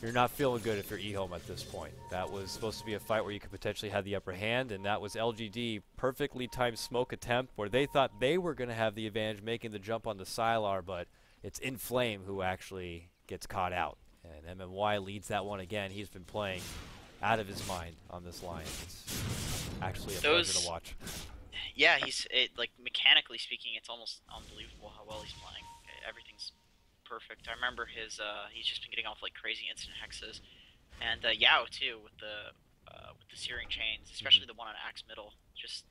you're not feeling good if you're EHOME at this point. That was supposed to be a fight where you could potentially have the upper hand, and that was LGD perfectly timed smoke attempt where they thought they were going to have the advantage making the jump onto Sylar, but it's Inflame who actually gets caught out. And MMY leads that one again. He's been playing out of his mind on this line. It's actually a pleasure to watch. Yeah, like mechanically speaking, it's almost unbelievable how well he's playing. Everything's perfect. I remember he's just been getting off like crazy instant hexes, and Yao too with the searing chains, especially the one on Axe middle. Just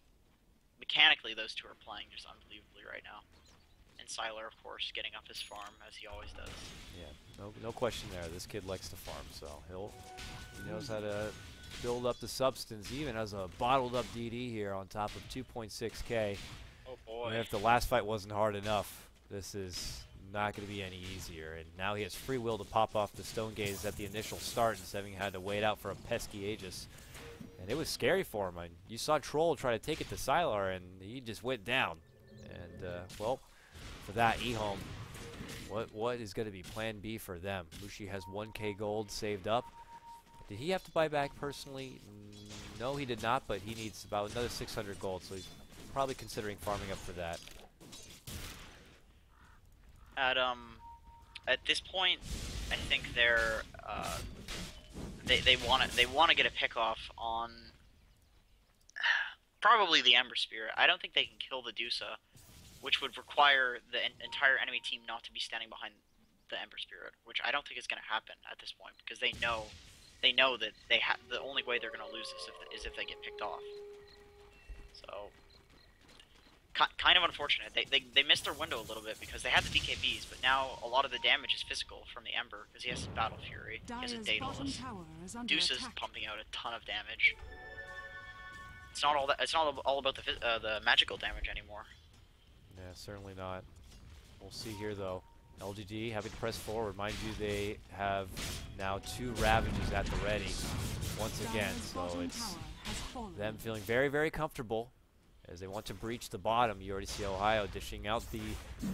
mechanically, those two are playing just unbelievably right now. And Sylar, of course, getting up his farm as he always does. Yeah, no question there. This kid likes to farm, so he knows how to build up the substance, even as a bottled up DD here on top of 2.6k. Oh boy. And if the last fight wasn't hard enough, this is not going to be any easier. And now he has free will to pop off the Stone Gaze at the initial start instead of having had to wait out for a pesky Aegis. And it was scary for him. You saw Troll try to take it to Sylar, and he just went down. And, well, for that, EHOME, what is going to be plan B for them? Mushi has 1k gold saved up. Did he have to buy back personally? No, he did not, but he needs about another 600 gold, so he's probably considering farming up for that. At this point, I think they want to get a pick off on probably the Ember Spirit. I don't think they can kill the Dusa, which would require the entire enemy team not to be standing behind the Ember Spirit, which I don't think is going to happen at this point, because they know that the only way they're going to lose this is if they get picked off. So, kind of unfortunate. They missed their window a little bit because they had the BKBs, but now a lot of the damage is physical from the Ember because he has Battle Fury, he has a Daedalus. Deuce is pumping out a ton of damage. It's not all that. It's not all about the magical damage anymore. Yeah, certainly not. We'll see here though. LGD having to press forward. Mind you, they have now 2 Ravages at the ready once again. So it's them feeling very, very comfortable as they want to breach the bottom. You already see Ohio dishing out the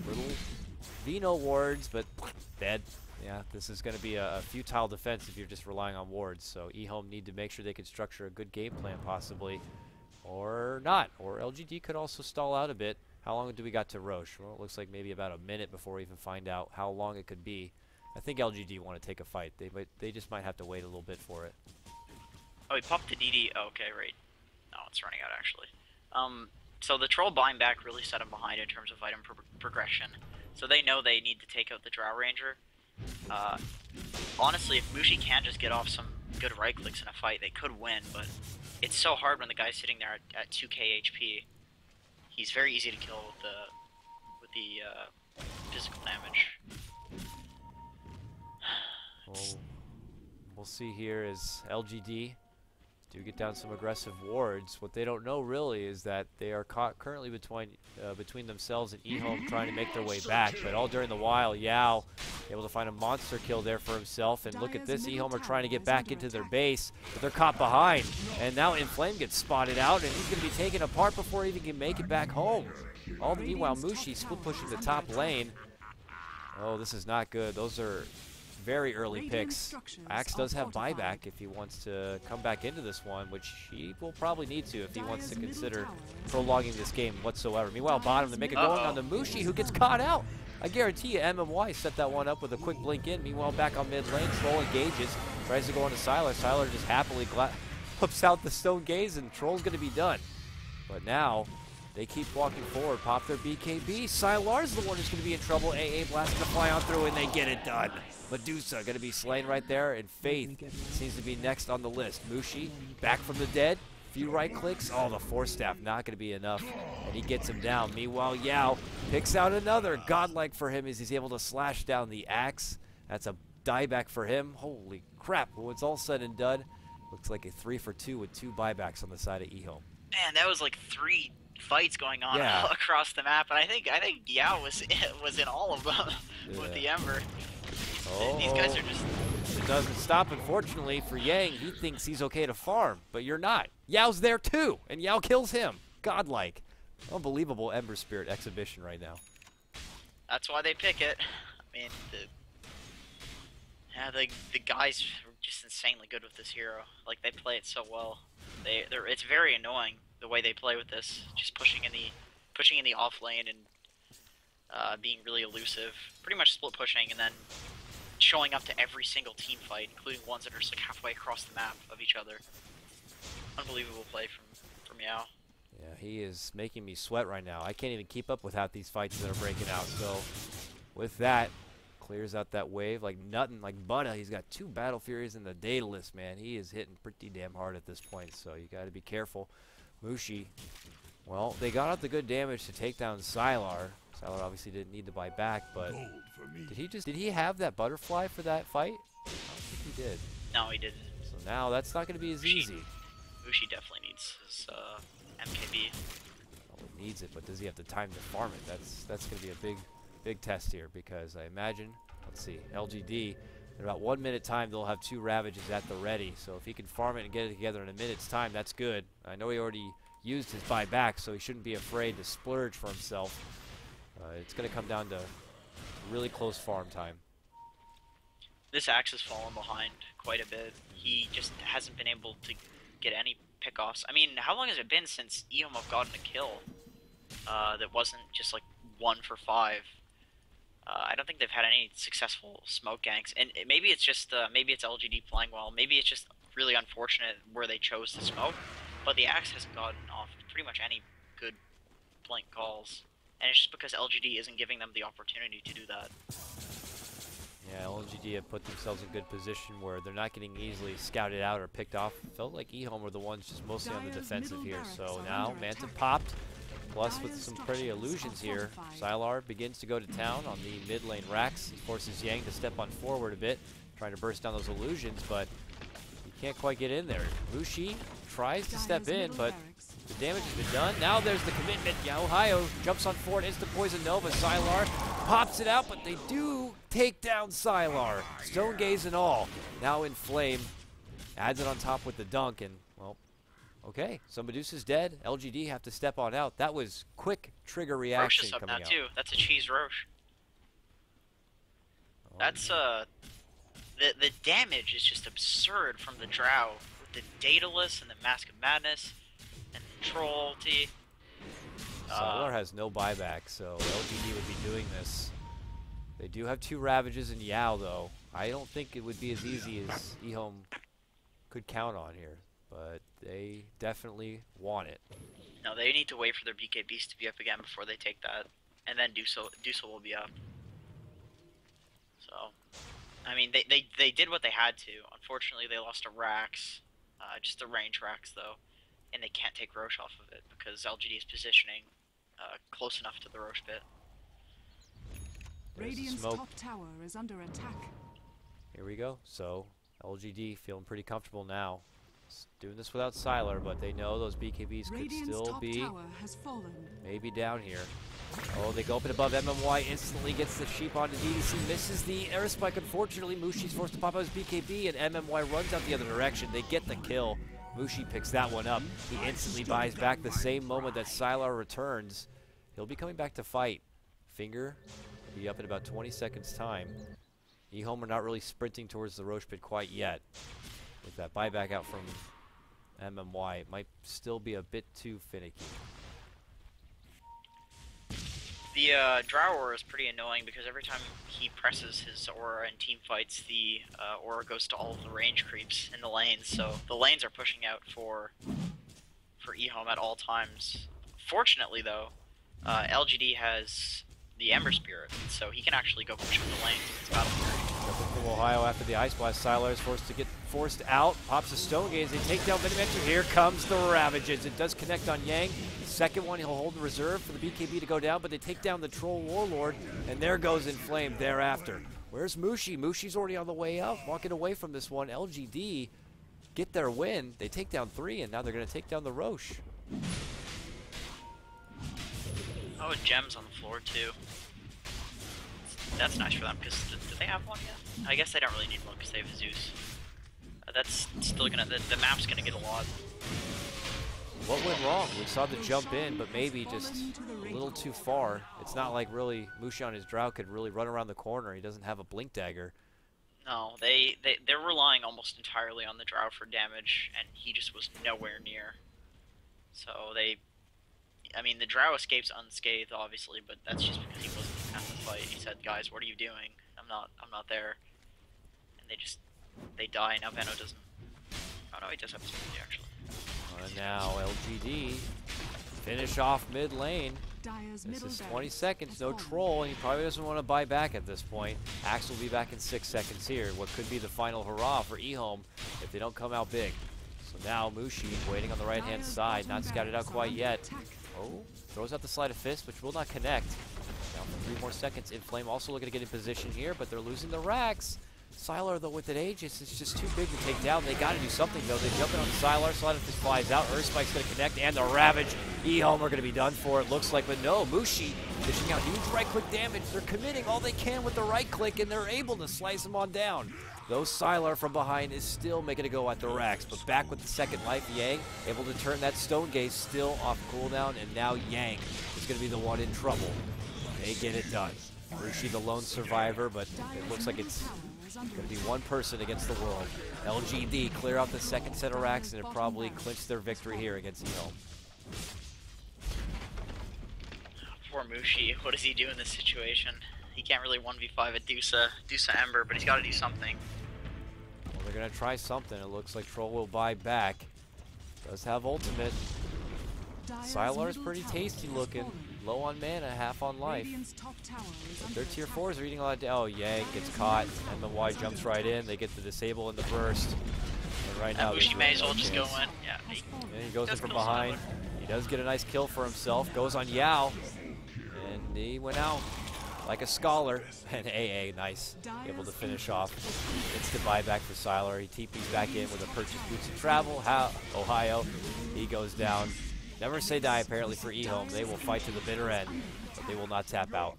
little Vino wards, but dead. Yeah, this is going to be a futile defense if you're just relying on wards. So EHOME need to make sure they can structure a good game plan possibly, or not. Or LGD could also stall out a bit. How long do we got to Roche? Well, it looks like maybe about a minute before we even find out how long it could be. I think LGD want to take a fight. They just might have to wait a little bit for it. Oh, he popped the DD. Oh, okay, right. No, it's running out actually. So the troll buying back really set him behind in terms of item progression. So they know they need to take out the Drow Ranger. Honestly, if Mushi can just get off some good right clicks in a fight, they could win. But it's so hard when the guy's sitting there at 2k HP. He's very easy to kill with the physical damage. Well, we'll see here as LGD do get down some aggressive wards. What they don't know really is that they are caught currently between themselves and EHOME trying to make their way back. But all during the while, Yao able to find a monster kill there for himself. And look at this, EHOME are trying to get back into their base, but they're caught behind. And now Inflame gets spotted out, and he's going to be taken apart before he even can make it back home. All the meanwhile, Mushi split pushing the top lane. Oh, this is not good. Those are very early picks. Axe does have buyback if he wants to come back into this one, which he will probably need to if he wants to consider prolonging this game whatsoever. Meanwhile, bottom, they make it going on the Mushi, who gets caught out. I guarantee you MMY set that one up with a quick blink in. Meanwhile, back on mid lane, Troll engages, tries to go into Sylar. Sylar just happily flips out the Stone Gaze, and Troll's going to be done. But now, they keep walking forward, pop their BKB. Sylar's the one who's going to be in trouble. AA blasting to fly on through, and they get it done. Medusa going to be slain right there, and Faith seems to be next on the list. Mushi, back from the dead. Few right clicks. Oh, the Force Staff not going to be enough, and he gets him down. Meanwhile, Yao picks out another. Godlike for him as he's able to slash down the Axe. That's a dieback for him. Holy crap. When it's all said and done, looks like a 3 for 2 with 2 buybacks on the side of EHOME. Man, that was like 3 fights going on all across the map, and I think Yao was in all of them with the Ember. Oh, these guys are just... It doesn't stop, unfortunately, for Yang. He thinks he's okay to farm, but you're not. Yao's there too, and Yao kills him. Godlike. Unbelievable Ember Spirit exhibition right now. That's why they pick it. I mean, the guys are just insanely good with this hero. Like, they play it so well. It's very annoying the way they play with this, just pushing in the off lane and being really elusive, pretty much split pushing, and then showing up to every single team fight, including ones that are just like halfway across the map of each other. Unbelievable play from Yao. Yeah, he is making me sweat right now. I can't even keep up with half these fights that are breaking out. So with that, clears out that wave like nothing, like butter. He's got 2 Battle Furies in the Daedalus, man. He is hitting pretty damn hard at this point, so you got to be careful. Mushi, well, they got out the good damage to take down Sylar. Sylar obviously didn't need to buy back, but did he have that butterfly for that fight? I don't think he did. No, he didn't. So now that's not going to be as easy. Mushi definitely needs his MKB. Well, he needs it, but does he have the time to farm it? That's going to be a big test here, because I imagine, let's see, LGD, in about 1 minute time, they'll have 2 Ravages at the ready. So if he can farm it and get it together in a minute's time, that's good. I know he already used his buyback, so he shouldn't be afraid to splurge for himself. It's going to come down to really close farm time. This Axe has fallen behind quite a bit. He just hasn't been able to get any pickoffs. I mean, how long has it been since EHOME have gotten a kill that wasn't just like 1 for 5? I don't think they've had any successful smoke ganks, and maybe it's just maybe it's LGD playing well. Maybe it's just really unfortunate where they chose to smoke. But the Axe hasn't gotten off pretty much any good blank calls, and it's just because LGD isn't giving them the opportunity to do that. Yeah, LGD have put themselves in good position where they're not getting easily scouted out or picked off. Felt like EHOME were the ones just mostly on the defensive here. So now Manta popped, plus with some pretty illusions here. Sylar begins to go to town on the mid lane racks. He forces Yang to step on forward a bit, trying to burst down those illusions, but he can't quite get in there. Mushi tries to step in, but the damage has been done. Now there's the commitment. Ohio jumps on forward, instant poison Nova. Sylar pops it out, but they do take down Sylar. Stone Gaze and all. Now in flame. Adds it on top with the dunk, and, well, okay. So Medusa's dead. LGD have to step on out. That was quick trigger reaction Roche is up coming now, out. too. That's a cheese Roche. Oh, That's, the damage is just absurd from the Drow. With the Daedalus and the Mask of Madness and the Troll ulti. Sylar has no buyback, so LGD would be doing this. They do have 2 Ravages in Yao, though. I don't think it would be as easy as EHOME could count on here, but they definitely want it. No, they need to wait for their BKBs to be up again before they take that, and then Dusa will be up. So, I mean, they did what they had to. Unfortunately, they lost to Rax, just the range Rax, though, and they can't take Roche off of it because LGD is positioning close enough to the Roche pit. Radiant's top tower is under attack. Here we go. So LGD feeling pretty comfortable now. Doing this without Sylar, but they know those BKBs could still be maybe down here. Oh, they go up and above. MMY instantly gets the sheep onto DDC. Misses the air spike. Unfortunately, Mushi's forced to pop out his BKB, and MMY runs out the other direction. They get the kill. Mushi picks that one up. He instantly buys back the same moment that Sylar returns. He'll be coming back to fight. Finger will be up in about 20 seconds time. EHOME are not really sprinting towards the Roche pit quite yet. With that buyback out from MMY, it might still be a bit too finicky. The Drow Aura is pretty annoying because every time he presses his Aura in team fights, the Aura goes to all of the range creeps in the lanes, so the lanes are pushing out for EHOME at all times. Fortunately, though, LGD has the Ember Spirit, so he can actually go push up the lanes if it's battle period. From Ohio after the Ice Blast, Sylar is forced out, pops a Stone Gaze, they take down Minimentor. Here comes the Ravages. It does connect on Yang. The second one, he'll hold the reserve for the BKB to go down, but they take down the Troll Warlord, and there goes In Flame thereafter. Where's Mushi? Mushi's already on the way up, walking away from this one. LGD get their win. They take down 3, and now they're going to take down the Roche. Oh, Gems on the floor, too. That's nice for them, because do they have one yet? I guess they don't really need one, because they have Zeus. That's still gonna, the map's gonna get a lot. What went wrong? We saw the jump in, but maybe just a little too far. It's not like really Mushi on his Drow could really run around the corner. He doesn't have a Blink Dagger. No, they're relying almost entirely on the Drow for damage, and he just was nowhere near. So I mean, the Drow escapes unscathed, obviously, but that's just because he wasn't at the fight. He said, "Guys, what are you doing? I'm not there." And they die. Now Veno doesn't. Oh no, he does have his ability actually. And now LGD finish off mid lane. This is 20 seconds, no troll, and he probably doesn't want to buy back at this point. Axe will be back in 6 seconds here. What could be the final hurrah for EHOME if they don't come out big. So now Mushi waiting on the right-hand side, not scouted out quite yet. Oh, throws out the Sleight of Fist, which will not connect. Down for 3 more seconds. In Flame also looking to get in position here, but they're losing the racks. Sylar, though, with an Aegis, it's just too big to take down. They got to do something, though. They jump in on Sylar. Sleight of Fist flies out. Earthspike's going to connect, and the Ravage. EHOME are going to be done for, it looks like. But no, Mushi dishing out huge right-click damage. They're committing all they can with the right-click, and they're able to slice them on down. Though Sylar from behind is still making a go at the racks. But back with the second life, Yang able to turn that Stone Gaze still off cooldown, and now Yang is going to be the one in trouble. They get it done. Mushi the lone survivor, but it looks like it's going to be one person against the world. LGD clear out the second set of racks, and it probably clinched their victory here against EHOME. Poor Mushi, what does he do in this situation? He can't really 1v5 a Dusa Ember, but he's got to do something. Well, they're going to try something. It looks like Troll will buy back. Does have ultimate. Sylar's pretty tasty looking. low on mana, half on life. Radiant's top tower is But under their tier attack. 4s are eating a lot of oh, Yank gets caught, and the Y jumps right in. They get the disable and the burst. And right now, Bushi may as well no just go chance. in. Yeah, And he goes in does from kill behind. Skylar. He does get a nice kill for himself. Goes on Yao. And he went out like a scholar. And AA, nice. Able to finish off. Instant buyback for Sylar. He TP's back in with a purchase boots and travel. Ohio. He goes down. Never say die apparently for EHOME. They will fight to the bitter end. But they will not tap out.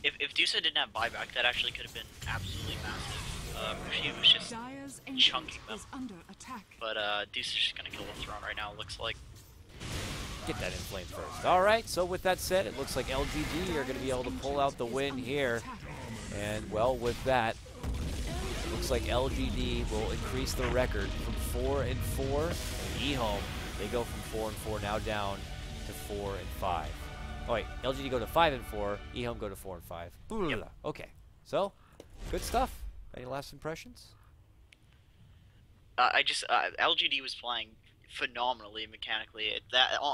If Dusa didn't have buyback, that actually could have been absolutely massive. If he was just Dire's chunking ancient them. is under attack. But Dusa's just gonna kill the throne right now, it looks like. Get that inflame first. All right, so with that said, it looks like LGD are going to be able to pull out the win here. And, well, with that, looks like LGD will increase the record from 4-4. And EHOME, they go from 4-4 now down to 4-5. Oh, wait, LGD go to 5-4. EHOME go to 4-5. Yep. Okay, so, good stuff. Any last impressions? LGD was playing phenomenally mechanically.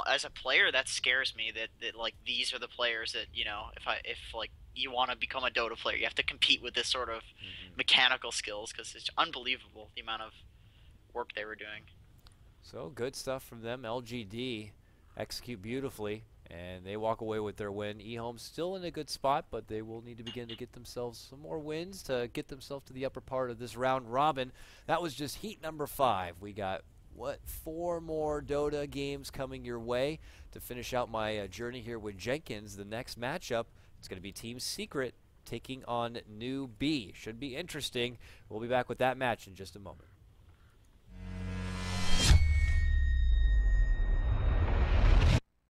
As a player, that scares me. That like these are the players that if like you want to become a Dota player, you have to compete with this sort of mechanical skills because it's unbelievable the amount of work they were doing. So good stuff from them. LGD execute beautifully, and they walk away with their win. EHOME still in a good spot, but they will need to begin to get themselves some more wins to get themselves to the upper part of this round robin. That was just heat number 5. We got 4 more Dota games coming your way to finish out my journey here with Jenkins. The next matchup, it's going to be Team Secret taking on New B. Should be interesting. We'll be back with that match in just a moment.